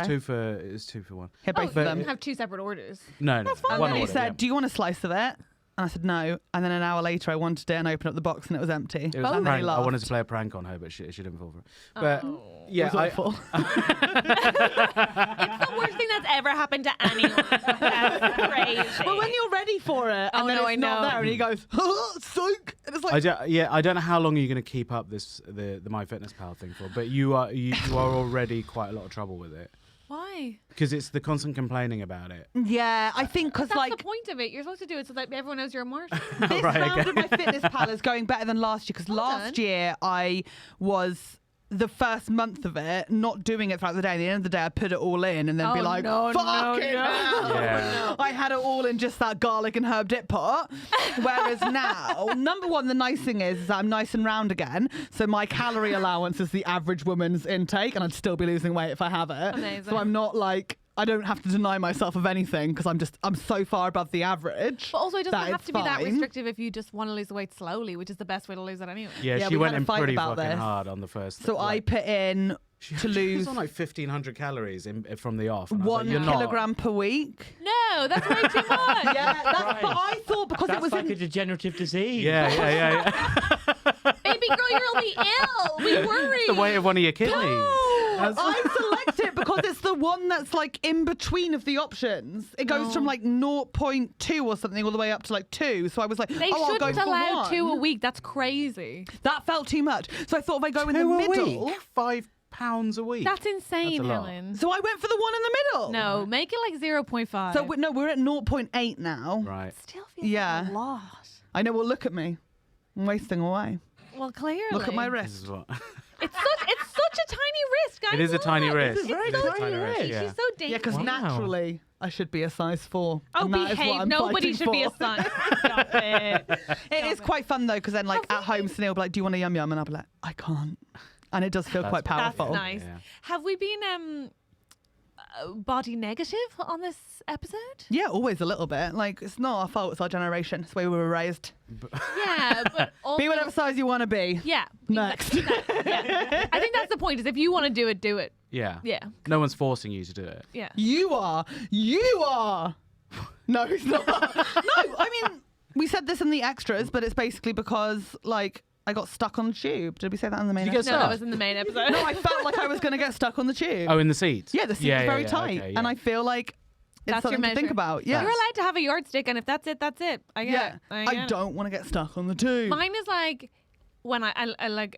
was two for one. Hit both Oh, of but- them. you have two separate orders. No, no. And One then he order, said, yeah. "Do you want a slice of it?" And I said no. And then an hour later, I wanted it and opened up the box and it was empty. It was a and then he prank. I wanted laughed. to play a prank on her, but she didn't fall for it. But Oh. yeah, It was awful. It's the worst thing that's ever happened to anyone. That's crazy. But when you're ready for it, Oh, and then no, it's I not know. there, and he goes, "Soak," and it's like, I don't know how long you're going to keep up the MyFitnessPal thing for, but you are already quite a lot of trouble with it Why? because it's the constant complaining about it. yeah, I think because That's like the point of it. You're supposed to do it so that everyone knows you're a martyr. this Right, round okay. of my fitness pal is going better than last year because Well last done. year I was the first month of it not doing it throughout the day. At the end of the day, I put it all in and then be Oh, like, no, "Fuck no, it no. hell." Yeah. I had it all in just that garlic and herb dip pot. Whereas now, number one, the nice thing is that I'm nice and round again. So my calorie allowance is the average woman's intake, and I'd still be losing weight if I have it. Amazing. So I'm not like, I don't have to deny myself of anything because I'm so far above the average. But also, it doesn't that have it's to be that fine. restrictive if you just want to lose the weight slowly, which is the best way to lose it anyway. Yeah, Yeah, she we went had a in fight pretty about fucking this. hard on the first. So I put in to She lose was on like 1,500 calories from the off. And I was 1 like, "You're not." kilogram per week. No, that's way too much. Yeah, that's, Right. but I thought because That's it was like in a degenerative disease. Yeah. Baby girl, you're only ill. We worry. The weight of one of your kidneys. I select it because it's the one that's like in between of the options. It goes from like 0.2 or something all the way up to like 2. So I was like, They I'll go shouldn't for allow 1. 2 a week. That's crazy. That felt too much. So I thought if I go in the Two a middle. week? £5 a week. That's insane, That's a lot. Helen. So I went for the one in the middle. No, make it like 0.5. So no, we're at 0.8 now. Right. Still feels Yeah. like a lot. I know. Well, look at me. I'm wasting away. Well, clearly. Look at my This wrist. is what. It's such a tiny wrist, guys. It is a Look. tiny wrist. It's It is so a tiny wrist, tiny. yeah. She's so dainty. Yeah, because Wow. naturally I should be a size 4. Oh, and that is what behave. I'm Nobody fighting should be a for. son. Stop it. It is quite fun though, because then like Oh, at home, Sunil will be like, "Do you want a yum yum?" And I'll be like, "I can't," and it does feel That's quite That's powerful. nice. Yeah. Have we been body negative on this episode? Yeah, always a little bit. Like it's not our fault; it's our generation. It's the way we were raised. Yeah, but also, Be whatever size you want to be. Yeah. Next. Yeah. I think that's the point. Is if you want to do it, do it. Yeah. Yeah. No one's forcing you to do it. Yeah. You are. No, it's not. No, I mean, we said this in the extras, but it's basically because like I got stuck on the tube. Did we say that in the main Did you get episode? No, that stuck? was in the main episode. No, I felt like I was going to get stuck on the tube. Oh, in the seat? Yeah, the seat was very tight, okay, and I feel like it's That's your something to think measure. about. Yeah, You're allowed to have a yardstick, and if that's it, that's it. I get yeah. it. I get it. don't want to get stuck on the tube. Mine is like when I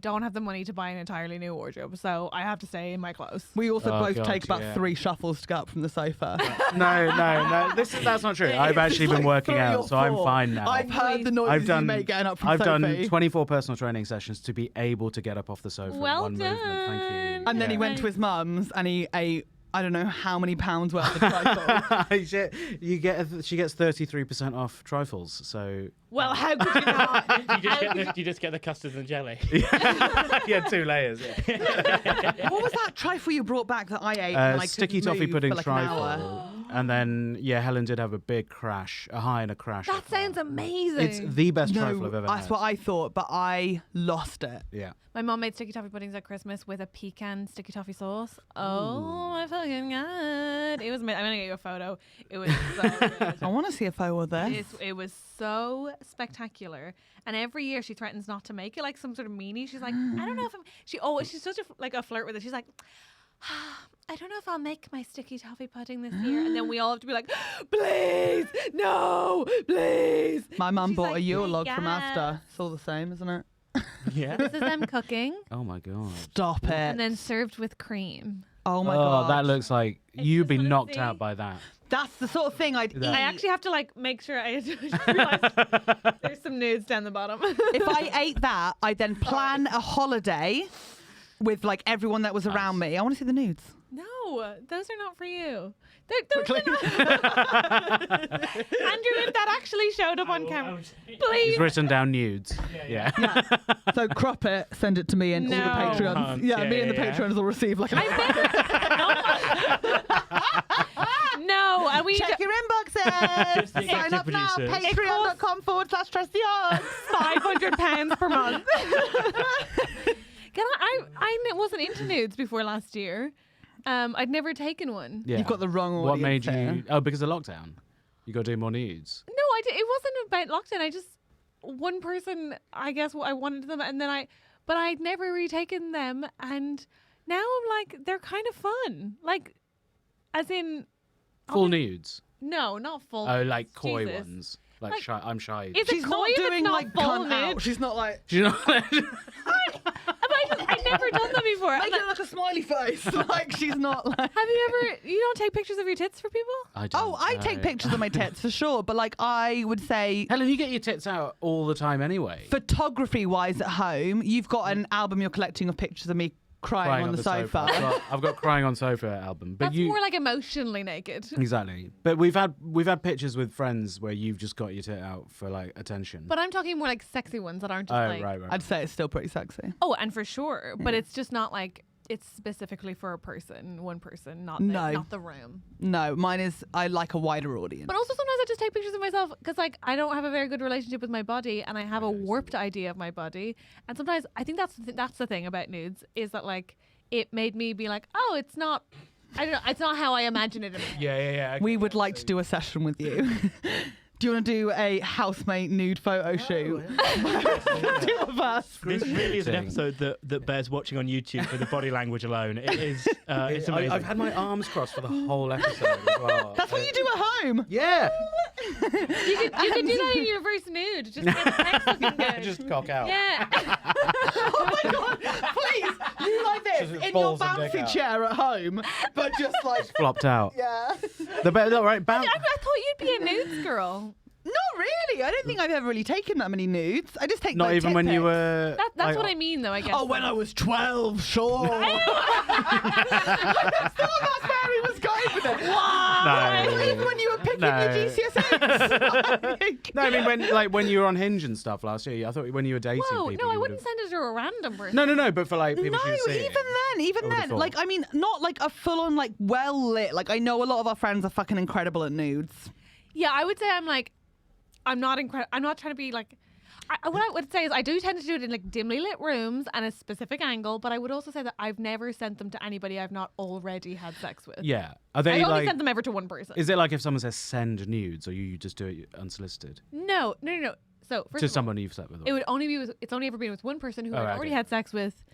don't have the money to buy an entirely new wardrobe, so I have to stay in my clothes. We also Oh, both God, take about yeah. 3 shuffles to get up from the sofa. No. That's not true. I've actually It's been like working 3 out, or so I'm 4. fine now. I've heard the noises I've done, you make getting up from I've sofa. done 24 personal training sessions to be able to get up off the sofa Well in one movement. Thank you. And then he Yeah. went to his mum's and he ate I don't know how many pounds worth of trifles. she gets 33% off trifles. So Well, how could you not? You just get the custard and jelly. yeah, 2 layers. Yeah. What was that trifle you brought back that I ate? and I Sticky couldn't toffee move pudding for like an hour? trifle. And then Helen did have a big crash, a high and a crash. That sounds amazing. It's the best No, trifle I've ever had. that's what I thought, but I lost it. Yeah. My mom made sticky toffee puddings at Christmas with a pecan sticky toffee sauce. Oh my fucking god! It was. I'm gonna get you a photo. It was so good. I want to see a photo of this. It was so spectacular, and every year she threatens not to make it, like some sort of meanie. She's like, I don't know if I'm. She's such a flirt with it. She's like, I don't know if I'll make my sticky toffee pudding this year, and then we all have to be like, please, no, please. My mum She's bought like, a Yule log "Yes." from Asda. It's all the same, isn't it? Yeah. This is them cooking, Oh my god. Stop it. and then served with cream. Oh my oh, god. that looks like you'd just be wanna knocked see. out by that. That's the sort of thing I'd eat. I actually have to like make sure I realize there's some nudes down the bottom. If I ate that, I'd then plan a holiday with like everyone that was around me. I want to see the nudes. No, those are not for you. Those are not. Andrew, if that actually showed up on camera, He's please. written down nudes. Yeah. So crop it, send it to me, and all the No. Patreons. Yeah, Yeah, me and the yeah. Patreons will receive like. No, and we Check your inboxes. Just the Sign up now. executive Patreon.com/TrustyHogs. £500 per month. I wasn't into nudes before last year. I'd never taken one. Yeah. You've got the wrong audience. What made here. you? Oh, because of lockdown. You got to do more nudes. No, it wasn't about lockdown. One person, I guess, I wanted them, and then but I'd never retaken them, and now I'm like, they're kind of fun. Like, as in, Full nudes. no, not full. Oh, like coy Jesus. ones. Like, Like, shy. I'm shy. Is She's it not coy if it's doing not like full cunt out. nude? She's not like. Do you know? I've never done them before. I'm Make like, it like a smiley face. Like she's not like. have you ever? You don't take pictures of your tits for people? I don't Oh, I take know. pictures of my tits for sure, but like I would say Helen, you get your tits out all the time anyway. photography wise at home, you've got an album you're collecting of pictures of me crying on the sofa. I've got crying on sofa album, but That's you more like emotionally naked. exactly. But we've had pictures with friends where you've just got your tit out for like attention. But I'm talking more like sexy ones that aren't just oh like. right. I'd say it's still pretty sexy. Oh, and for sure, but it's just not like it's specifically for a person, one person, not the room. No, mine is I like a wider audience. But also sometimes I just take pictures of myself because like I don't have a very good relationship with my body, and I have a warped idea of my body. And sometimes I think that's the thing about nudes is that like it made me be like, oh, it's not. I don't know. It's not how I imagine it. Yeah. Okay. we would like to do a session with you. Do you want to do a housemate nude photo shoot? Two of us. This really is an Interesting. episode that bears watching on YouTube for the body language alone. It is. It's amazing. I've had my arms crossed for the whole episode as well. That's what you do at home. Yeah. You could do that in your reverse nude. Just get the text looking good. Just cock out. Yeah. Oh my god! Please, you like this Just in your balls and dick bouncy out. chair at home, but just like Flopped out. yeah. The better, right? I thought you'd be a nudes girl. Not really. I don't think I've ever really taken that many nudes. I just take Not like, even tit when you pics. were. That's what I mean, though. I guess. Oh, when I was 12, sure. That's still not where he was going with it. No. Even when you were picking No. your GCSEs. No, I mean when you were on Hinge and stuff last year. I thought when you were dating Whoa, people. no, I you wouldn't would've- send it to a random person. No, but for like people No, she was seeing. even I would've then. thought. Like, I mean, not like a full-on, like, well-lit. Like, I know a lot of our friends are fucking incredible at nudes. Yeah, I would say I'm not incredible. I'm not trying to be like. What I would say is I do tend to do it in like dimly lit rooms and a specific angle, but I would also say that I've never sent them to anybody I've not already had sex with. Yeah. Are I they only like? sent them ever to one person. Is it like if someone says send nudes, or you just do it unsolicited No. So first to of all, someone you've slept with? it would only be it's only ever been with one person who Oh, I've right, already okay. had sex with,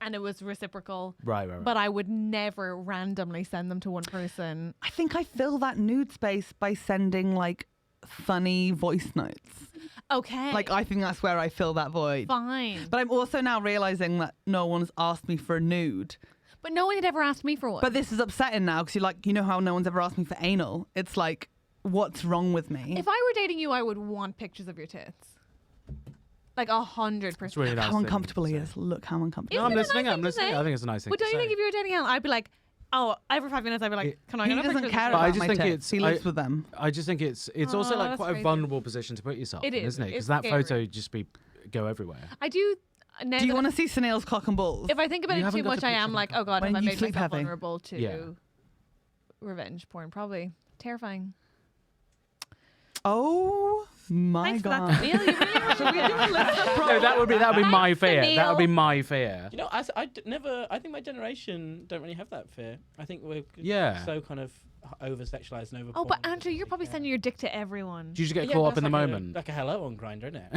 and it was reciprocal. Right. But I would never randomly send them to one person. I think I fill that nude space by sending, like, funny voice notes. Okay. Like, I think that's where I fill that void. Fine. But I'm also now realizing that no one's asked me for a nude. But no one had ever asked me for one. But this is upsetting now because you're like, you know how no one's ever asked me for anal? It's like, what's wrong with me? if I were dating you, I would want pictures of your tits. Like 100%. It's really nice. How thing uncomfortable to he say. is. Look how uncomfortable No, I'm Isn't it a listening. nice I'm thing to listening. say? I think it's a nice thing. But to don't you say. think if you were dating Helen, I'd be like, Oh, every 5 minutes I'd be like, can I He get a doesn't picture care of this? But I about just my think tits. it's- He lives I- with them. I just think it's also Oh, like that's quite a crazy. vulnerable position to put yourself It in, is. isn't it? It's Because that scary. photo just go everywhere. I do. Now Do you that- want to see Sunil's cock and balls? If I think about You it haven't too got much, the I picture am of like, the oh god, When have I you made sleep myself heavy. vulnerable to Yeah. revenge porn? Probably terrifying. Oh my Thanks for god. that, Neil. You really are. Should we do a list of No, that would be my Thanks, fear. That would be Neil. my fear. You know, I think my generation don't really have that fear. I think we're Yeah. so kind of over sexualized and over. Oh, but Andrew, you're probably sending your dick to everyone. Do you just get caught up in the moment? Like a hello on Grindr, isn't it?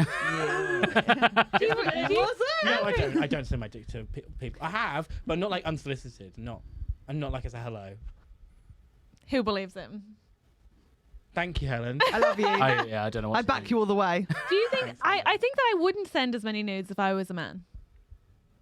Do you- No, I don't. I don't send my dick to people. I have, but not like unsolicited. And not like as a hello. Who believes him? Thank you, Helen. I love you. I don't know what I to back do. you all the way. Do you think? I think that I wouldn't send as many nudes if I was a man.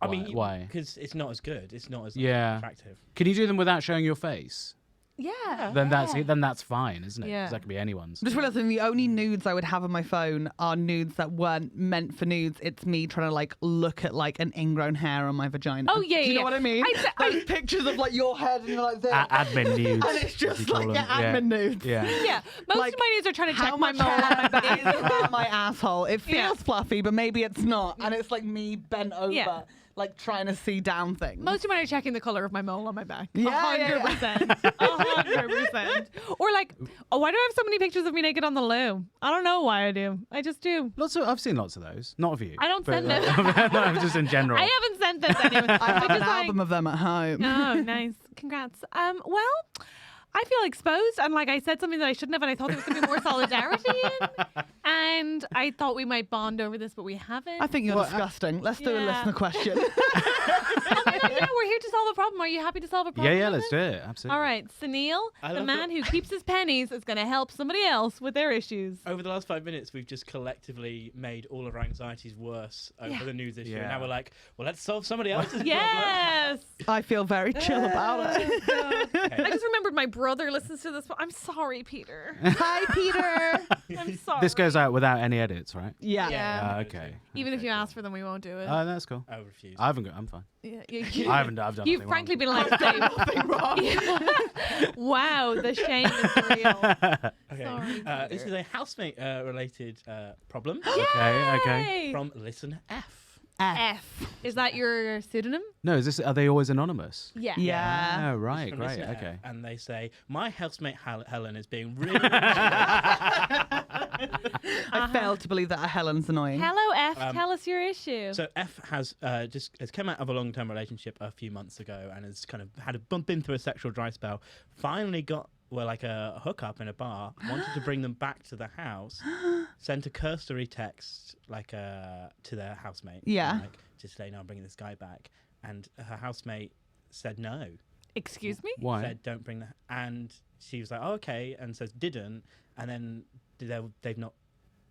I mean, Why? Because it's not as good. It's not as Yeah. attractive. Can you do them without showing your face? Yeah. Then that's fine, isn't it? 'Cause Yeah. that could be anyone's. I'm just realizing the only nudes I would have on my phone are nudes that weren't meant for nudes. It's me trying to like look at like an ingrown hair on my vagina. Oh, yeah, Do you know yeah. what I mean? Those pictures of like your head and you're like this. Admin nudes. And it's as just you call like them. admin nudes. Yeah. Yeah. Most Like, of my nudes are trying to How check my much mole on my hair back. is around my asshole? It feels Yeah. fluffy, but maybe it's not. And it's like me bent over, Yeah. like trying to see down things. Most of mine are checking the color of my mole on my back. Yeah, yeah, 100%. 100%. Or like, oh, why do I have so many pictures of me naked on the loo? I don't know why I do. I just do. I've seen lots of those. Not of you. I don't but, send them. no, just in general. I haven't sent this anyone. I have just an like- album of them at home. Oh, nice. Congrats. Well, I feel exposed, and like I said something that I shouldn't have, and I thought there was going to be more solidarity in, and I thought we might bond over this, but we haven't. I think you're disgusting. Let's do a Yeah. listener question. Yeah, we're here to solve a problem. Are you happy to solve a problem? Yeah, with let's do it. Absolutely. All right, Sunil, I the love man who keeps his pennies, is going to help somebody else with their issues. Over the last 5 minutes, we've just collectively made all of our anxieties worse over Yeah. the news issue. Yeah. And now we're like, well, let's solve somebody else's problem. Yes. I feel very chill about it. I just remembered my brother listens to this. I'm sorry, Peter. Hi, Peter. I'm sorry. This goes out without any edits, right? Yeah. Yeah. Okay. Even if you ask for them, we won't do it. That's cool. I refuse. I haven't got. I'm fine. Yeah, I've done. You've nothing frankly wrong. been like, nothing wrong. Wow, the shame is real. Okay. Sorry, This is a housemate related problem Okay. Hey. from Listen F. F. Is that your pseudonym? No, are they always anonymous? Yeah. Yeah. Oh, right, From great, Listen F, okay. and they say, my housemate Helen is being really. I fail to believe that Helen's annoying. Hello, F. Tell us your issue. So F has has come out of a long-term relationship a few months ago and has kind of had a bump into a sexual dry spell. Finally got like a hookup in a bar. Wanted to bring them back to the house. Sent a cursory text to their housemate. Yeah. Like, just saying, I'm bringing this guy back, and her housemate said no. Excuse me? Why? Said don't bring the. And she was like, oh, okay, and says didn't, and then they've not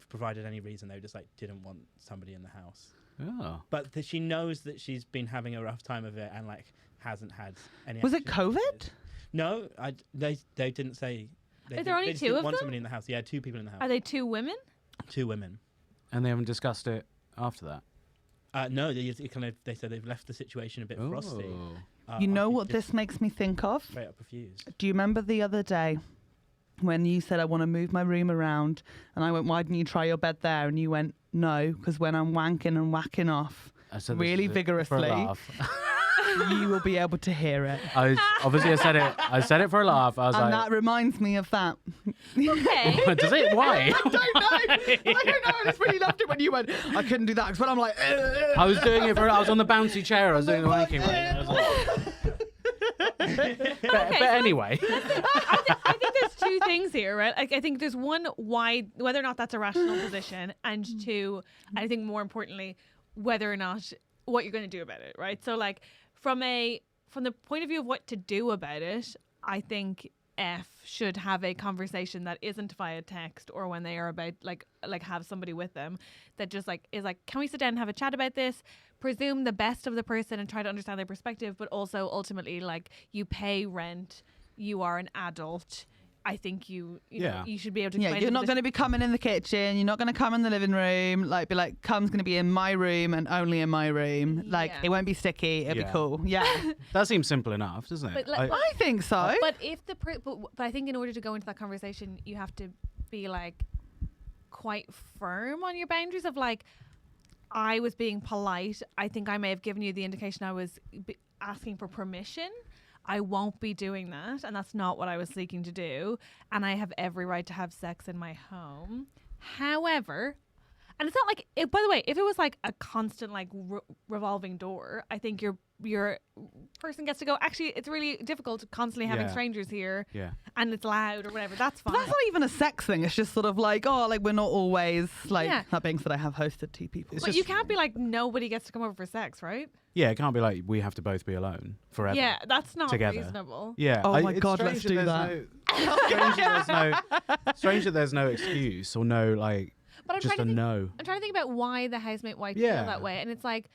provided any reason. They just like didn't want somebody in the house. Oh. But she knows that she's been having a rough time of it and like hasn't had any. Was it action. COVID? No, they didn't say. Is there only they just two didn't of want them? somebody in the house. Yeah, 2 people in the house. Are they 2 women? 2 women. And they haven't discussed it after that. No, they said they've left the situation a bit frosty. Oh. You know after what just this makes me think of? Straight up refused. Do you remember the other day when you said, I want to move my room around? And I went, why didn't you try your bed there? And you went, no, because when I'm wanking and whacking off I said this really for a vigorously, laugh. you will be able to hear it. I said it for a laugh. I was And like, that reminds me of that. Okay. does it? Why? I don't know. I just really loved it when you went, I couldn't do that. Because when I'm like, I was doing it I was on the bouncy chair. I was doing the wanking one. I was like, but anyway. I think there's 2 things here, right? Like, I think there's one, whether or not that's a rational position, and 2, I think more importantly, whether or not what you're going to do about it, right? So like from the point of view of what to do about it, I think F should have a conversation that isn't via text or when they are about like have somebody with them that just like is like, can we sit down and have a chat about this? Presume the best of the person and try to understand their perspective, but also ultimately like you pay rent, you are an adult, I think you know, you should be able to. Yeah, you're not going to be coming in the kitchen. You're not going to come in the living room. Like, be like, cum's going to be in my room and only in my room. Like, it won't be sticky. It'll be cool. Yeah, that seems simple enough, doesn't it? But, like, I think so. But if but I think in order to go into that conversation, you have to be like quite firm on your boundaries of like, I was being polite. I think I may have given you the indication I was asking for permission. I won't be doing that, and that's not what I was seeking to do, and I have every right to have sex in my home. However, and it's not like, by the way, if it was like a constant like revolving door, I think your person gets to go, actually, it's really difficult constantly having strangers here, and it's loud or whatever. That's fine. But that's not even a sex thing. It's just sort of like, oh, like we're not always like, that being said, I have hosted 2 people. But you can't be like, nobody gets to come over for sex, right? Yeah, it can't be like we have to both be alone forever. Yeah, that's not together. Reasonable. Yeah. Oh my God, let's do that. Strange that there's no excuse or no like. But I'm just trying to think, no. I'm trying to think about why the housemate might feel that way, and it's like,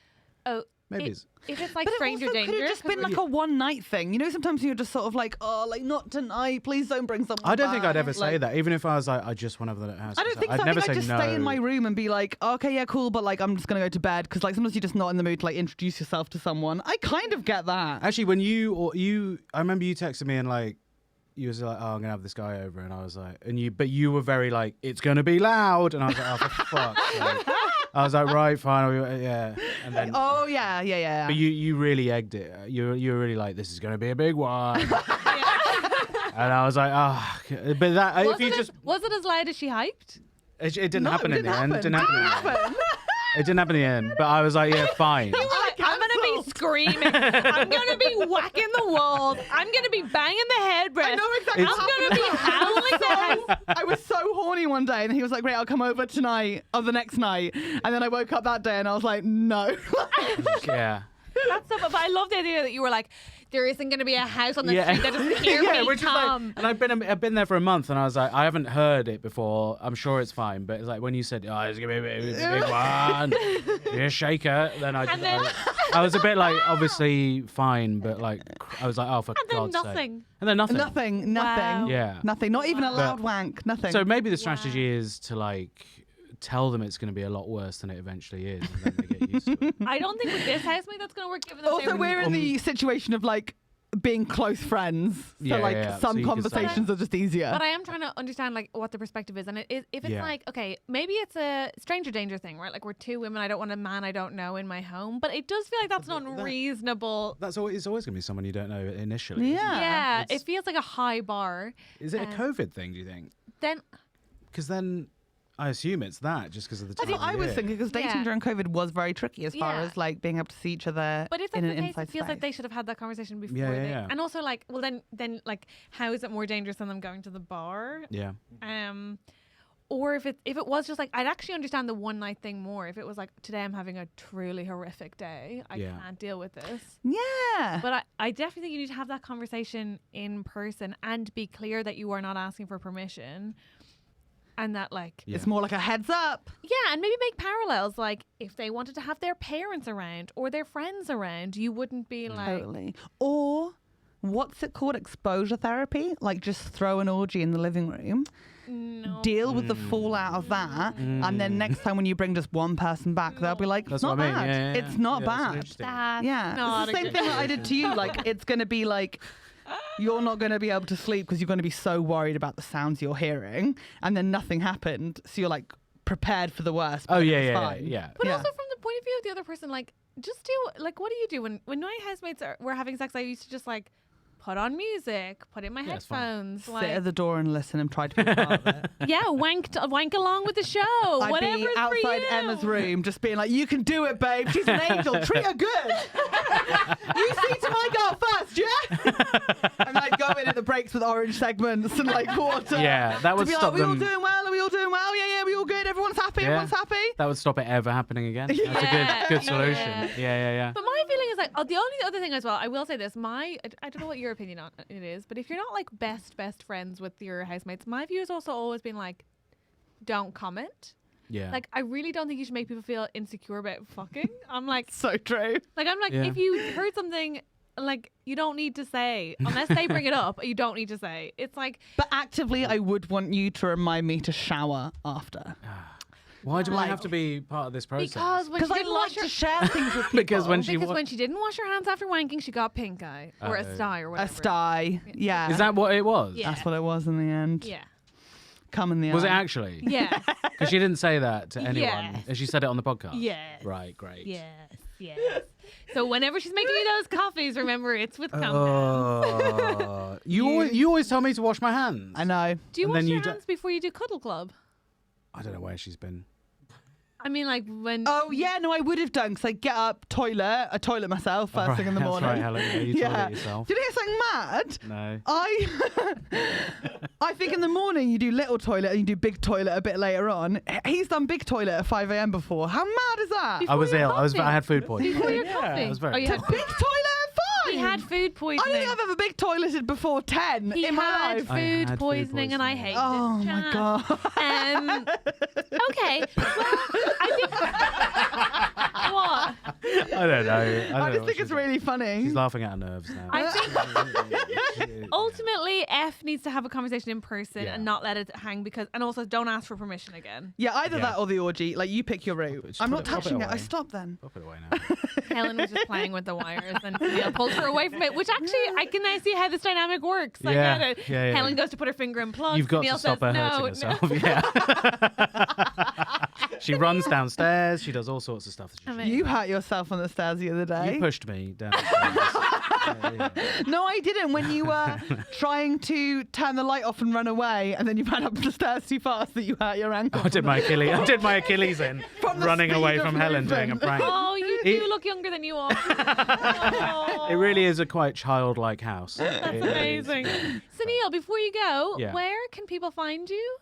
oh, maybe if it's like but stranger it also danger, could have just been like a one night thing. You know, sometimes you're just sort of like, oh, like not tonight. Please don't bring someone. I don't think I'd ever back. say that, even if I was like, I just want to have the house. I don't think so. I'd never I'd say just no. stay in my room and be like, okay, yeah, cool, but like I'm just gonna go to bed because like sometimes you're just not in the mood to like introduce yourself to someone. I kind of get that. Actually, when I remember you texted me and like. You was like, oh, I'm gonna have this guy over, and I was like, but you were very like, it's gonna be loud, and I was like, oh, for fuck's sake. I was like, right, fine, yeah, and then, oh yeah. But you really egged it. You were really like, this is gonna be a big one, and I was like, oh, but that if you just was it as loud as she hyped? It didn't happen in the end. It didn't happen in the end. It didn't happen in the end, but I was like, yeah, fine. I'm going to be screaming. I'm going to be whacking the walls. I'm going to be banging the headrest. I know exactly. I'm going to be howling the house. I was so horny one day, and he was like, "Great, I'll come over tonight or the next night." And then I woke up that day, and I was like, "No." Yeah. That's so. But I love the idea that you were like, there isn't going to be a house on the street that doesn't hear me come. And I've been there for a month, and I was like, I haven't heard it before. I'm sure it's fine, but it's like when you said, "Oh, it's gonna be a big one, you're a shaker," then I was a bit like, obviously fine, but like I was like, oh, for God's sake. Nothing. And then nothing. Nothing. Wow. Yeah. Nothing. Not even a loud wank. Nothing. So maybe the strategy is to like tell them it's going to be a lot worse than it eventually is, and then they get used to it. I don't think with this housemate that's going to work. Given that also, we're in the situation of like being close friends, so some conversations are just easier. But I am trying to understand like what the perspective is, and if it's like, okay, maybe it's a stranger danger thing, right? Like we're 2 women, I don't want a man I don't know in my home, but it does feel like that's not unreasonable. It's always going to be someone you don't know initially. Yeah, it feels like a high bar. Is it a COVID thing? Do you think? Because then. I assume it's that just because of the time. That's what I was thinking, because dating during COVID was very tricky as far as like being able to see each other. But if that's in the an case, inside it feels space. like they should have had that conversation before. Yeah. And also, like, well, then, like, how is it more dangerous than them going to the bar? Yeah. Or if it was just like, I'd actually understand the one night thing more. If it was like, today I'm having a truly horrific day, I can't deal with this. Yeah. But I definitely think you need to have that conversation in person and be clear that you are not asking for permission. And that like it's more like a heads up. Yeah, and maybe make parallels. Like if they wanted to have their parents around or their friends around, you wouldn't be like Totally. Or what's it called? Exposure therapy? Like just throw an orgy in the living room. No. Deal with the fallout of that, and then next time when you bring just one person back, they'll be like, "It's not bad. Yeah. It's not bad." That's It's the same thing that I did to you. Like it's gonna be like. You're not going to be able to sleep because you're going to be so worried about the sounds you're hearing, and then nothing happened, so you're like prepared for the worst. Oh But yeah. But also from the point of view of the other person, like just do like what do you do when my housemates were having sex? I used to just like put on music, put in my headphones, sit at the door and listen and try to be part of it. Yeah, wank along with the show. I'd Whatever be outside Emma's room, just being like, "You can do it, babe. She's an angel. Treat her good. You see to my girl first, yeah." And I'd go in at the breaks with orange segments and like water. Yeah, that would to be stop like, them. Are we all doing well? Are we all doing well? Yeah, we all good. Everyone's happy. Yeah. Everyone's happy. That would stop it ever happening again. That's a good solution. Yeah. But my feeling is like, the only other thing as well, I will say this, I don't know what your opinion on it is, but if you're not like best friends with your housemates, my view has also always been like, don't comment. Yeah. Like, I really don't think you should make people feel insecure about fucking. I'm like, So true. like, I'm like, if you heard something like you don't need to say unless they bring it up. You don't need to say. It's like, But actively, I would want you to remind me to shower after. Why do I have to be part of this process? because when she Because I didn't like wash her to share things with people. Because when when she didn't wash her hands after wanking, she got pink eye or a sty or A whatever. sty, yeah. Is that what it was? Yeah. That's what it was in the end. Yeah. Come in the Was it eye. actually? Yeah. Because she didn't say that to anyone. Yes. And she said it on the podcast. Yes. Right, great. Yes. Yes. So whenever she's making me those coffees, remember it's with compounds. Oh, you always tell me to wash my hands. I know. Do you and wash then your you do- hands before you do Cuddle Club? I don't know where she's been. I mean, like when. Oh, yeah, no, I would have done, because I get up, I toilet myself first thing in the That's morning. right, Helen. Yeah, you toilet yourself. Did you hear something mad? No. I think in the morning you do little toilet and you do big toilet a bit later on. He's done big toilet at 5 a.m. before. How mad is that? Before I was your ill. coffee. I had food poisoning. Before your Yeah. coffee. I was very Oh, you ill. had Big toilet at 5? He had food I poisoning. don't think I've ever big toileted before 10 He in my had life. I food had food poisoning, and I poisoning. hate Oh this my chat. God. Okay. Well, I think. What? I don't know. I just think it's really funny. She's laughing at her nerves now. I think ultimately F needs to have a conversation in person Yeah. and not let it hang and also don't ask for permission again. Yeah, either Yeah. that or the orgy. Like, you pick your route. Just I'm put not it- pop it touching it. I away. stop then. Pop it away now. Helen was just playing with the wires and Neil pulled her away from it, which actually I can now see how this dynamic works. I Yeah, get it. yeah, yeah. Helen goes to put her finger in plugs. You've got Neil to stop says, her no, hurting no. herself. Yeah. She runs downstairs. She does all sorts of stuff. That she I mean- shouldn't. You hurt yourself on the stairs the other day. You pushed me downstairs. Yeah. No, I didn't. When you were trying to turn the light off and run away, and then you ran up the stairs too fast that you hurt your ankle. I did my Achilles in, From the running speed away of from Helen doing a movement. prank. Oh, you do look younger than you are. Oh, It really is a quite childlike house. That's It is. amazing. So Neil, before you go, Yeah. where can people find you?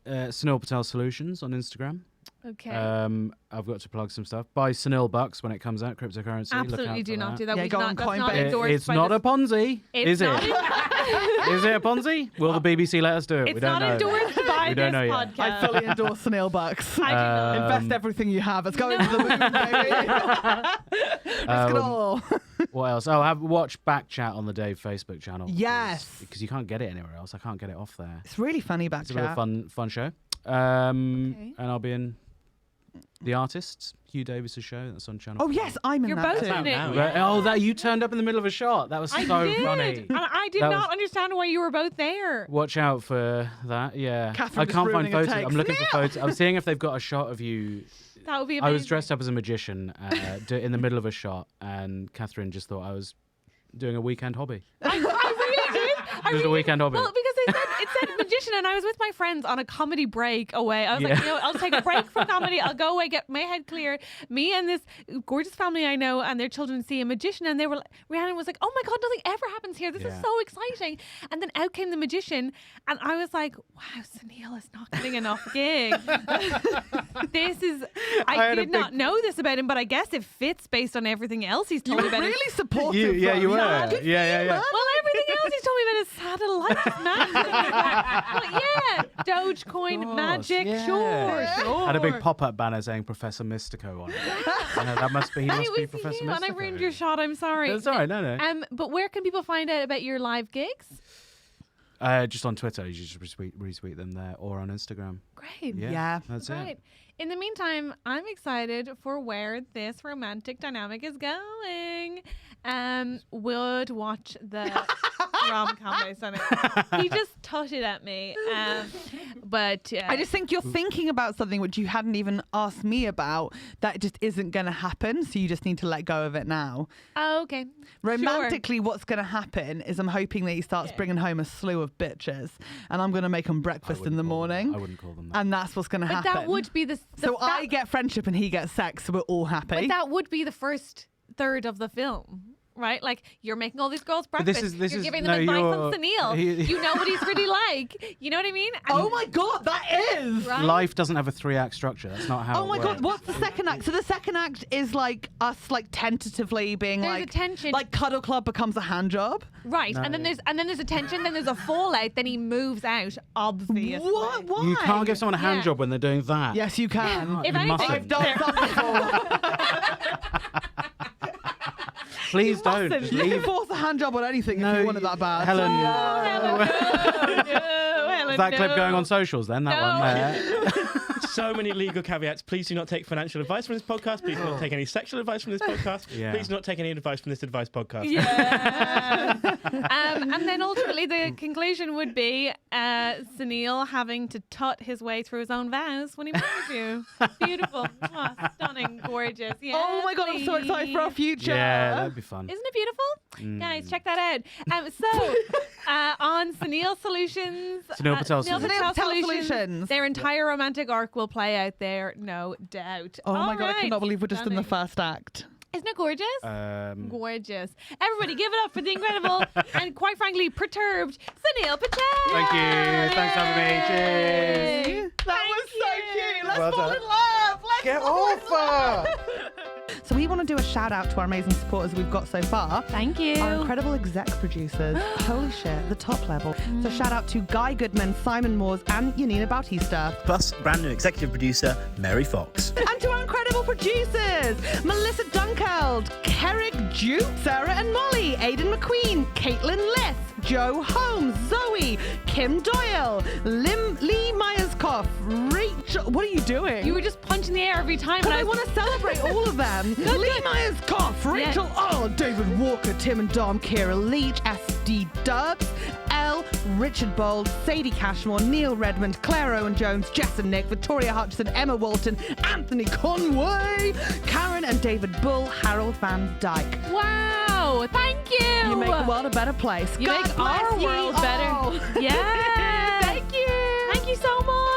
Sunil Patel Solutions on Instagram. Okay. I've got to plug some stuff. Buy Sunil Bucks when it comes out, cryptocurrency. Look Absolutely out do for not that. do that. Yeah, We go do on not, that's not Coinbase. endorsed It's by not the- a Ponzi, It's is it? not Is it a Ponzi? Will the BBC let us do it? It's we don't not know. endorsed by We this don't know yet. podcast. I fully endorse Sunil Bucks. I do not. Invest everything you have. Let's go into the moon, baby. Risk it all. What else? Oh, watch Back Chat on the Dave Facebook channel. Yes. Because you can't get it anywhere else. I can't get it off there. It's really funny back It's a real chat. fun show. Okay. And I'll be in The Artists, Hugh Davis's show. That's on Channel Oh, yes, I'm in You're that both too. in it. now, But- Oh, that you turned up in the middle of a shot. That was I so did. funny. And I did That not was- understand why you were both there. Watch out for that. Yeah, Catherine I just can't find ruining a photos. take. I'm looking for photos. I'm seeing if they've got a shot of you. That would be amazing. I was dressed up as a magician in the middle of a shot, and Catherine just thought I was doing a weekend hobby. I really did. Just a weekend hobby. Well, because it said magician, and I was with my friends on a comedy break away. I was like, Yeah. you know, I'll take a break from comedy. I'll go away, get my head clear. Me and this gorgeous family I know and their children see a magician, and they were. Rhiannon was like, "Oh my god, nothing ever happens here. This is Yeah. so exciting." And then out came the magician, and I was like, "Wow, Sunil is not getting enough gigs." This is. I had a did not know this about him, but I guess it fits based on everything else he's You told were me about. really his, supportive. You though. were. Good for you, Yeah. man. well, everything else he's told me about his satellite magic. But yeah, Dogecoin course, magic, yeah. sure. Had a big pop-up banner saying Professor Mystico on it. I know, that must be. He And must it be was Professor you, Mystico. and I ruined your shot. I'm sorry. That's all right. No. But where can people find out about your live gigs? Just on Twitter, you just retweet them there, or on Instagram. Great. Yeah. That's Right. it. In the meantime, I'm excited for where this romantic dynamic is going. Would watch the rom-com based on it. He just tutted at me. But I just think you're thinking about something which you hadn't even asked me about that just isn't going to happen. So you just need to let go of it now. oh, okay. Romantically, what's going to happen is I'm hoping that he starts bringing home a slew of bitches and I'm going to make him breakfast in the morning. I wouldn't call them that. And that's what's going to But happen. that would be So I get friendship and he gets sex, so we're all happy. But that would be the first third of the film. Right, like you're making all these girls But breakfast. this you're is- giving no, them advice you're- on Sunil. You know what he's really like. You know what I mean? And Oh my God, that is! Right? Life doesn't have a 3-act structure. That's not how. Oh my it God, works. what's the second act? So the second act is like us like tentatively being There's like a tension. like Cuddle Club becomes a hand job. Right, No. and then there's a tension, then there's a fallout, then he moves out. Obviously, What? Why? You can't give someone a hand Yeah. job when they're doing that. Yes, you can. If You anything, mustn't. I've done that before. Please don't. mustn't. Just You can leave. force a hand job on anything if you want it that bad. Helen. Helen, Is that clip no. going on socials then? That No. one there. So many legal caveats. Please do not take financial advice from this podcast. Please do not take any sexual advice from this podcast. Yeah. Please do not take any advice from this advice podcast. Yeah. And then ultimately the conclusion would be Sunil having to tut his way through his own vows when he married you. Beautiful. Oh, stunning. Gorgeous. Yeah, Oh my God, I'm so excited for our future. Yeah, that'd be fun. Isn't it beautiful? Guys, check that out. So, on Sunil Solutions, Sunil Patel Sunil Patel Solutions, Solutions. their entire romantic arc will play out there, no doubt. Oh my All God, I right. cannot believe we're just in the Stunning. first act. Isn't it gorgeous? Gorgeous. Everybody give it up for the incredible and quite frankly perturbed Sunil Patel. Thank you. Thanks for having me. Cheers. That was so cute. Let's Well fall done. in love. Let's Get fall in off love. her. So we want to do a shout out to our amazing supporters we've got so far. Thank you. Our incredible exec producers. Holy shit, the top level. So shout out to Guy Goodman, Simon Moores and Janinna Bautista. Plus, brand new executive producer, Mary Fox. And to our incredible producers, Melissa Dunkeld, Carrig Duke, Sarah and Molly, Aideen McQueen, Caitlin Lyth, Joe Holmes, Zoe, Kim Doyle, Lee Myerscough, Rachel. What are you doing? You were just punching the air every time. But and I want to celebrate all of them. Lee Myerscough, Rachel, David Walker, Tim and Dom, Kierah Leach, SBDubz, Elle, Richard Bold, Sadie Cashmore, Neil Redmond, Claire Owen-Jones, Jess and Nick, Victoria Hutchison, Emma Walton, Anthony Conway, Karen and David Bull, Harald van Dijk. Wow, thank you. You make the world a better place. You God make bless our you world all. better. Yeah. Thank you. Thank you so much.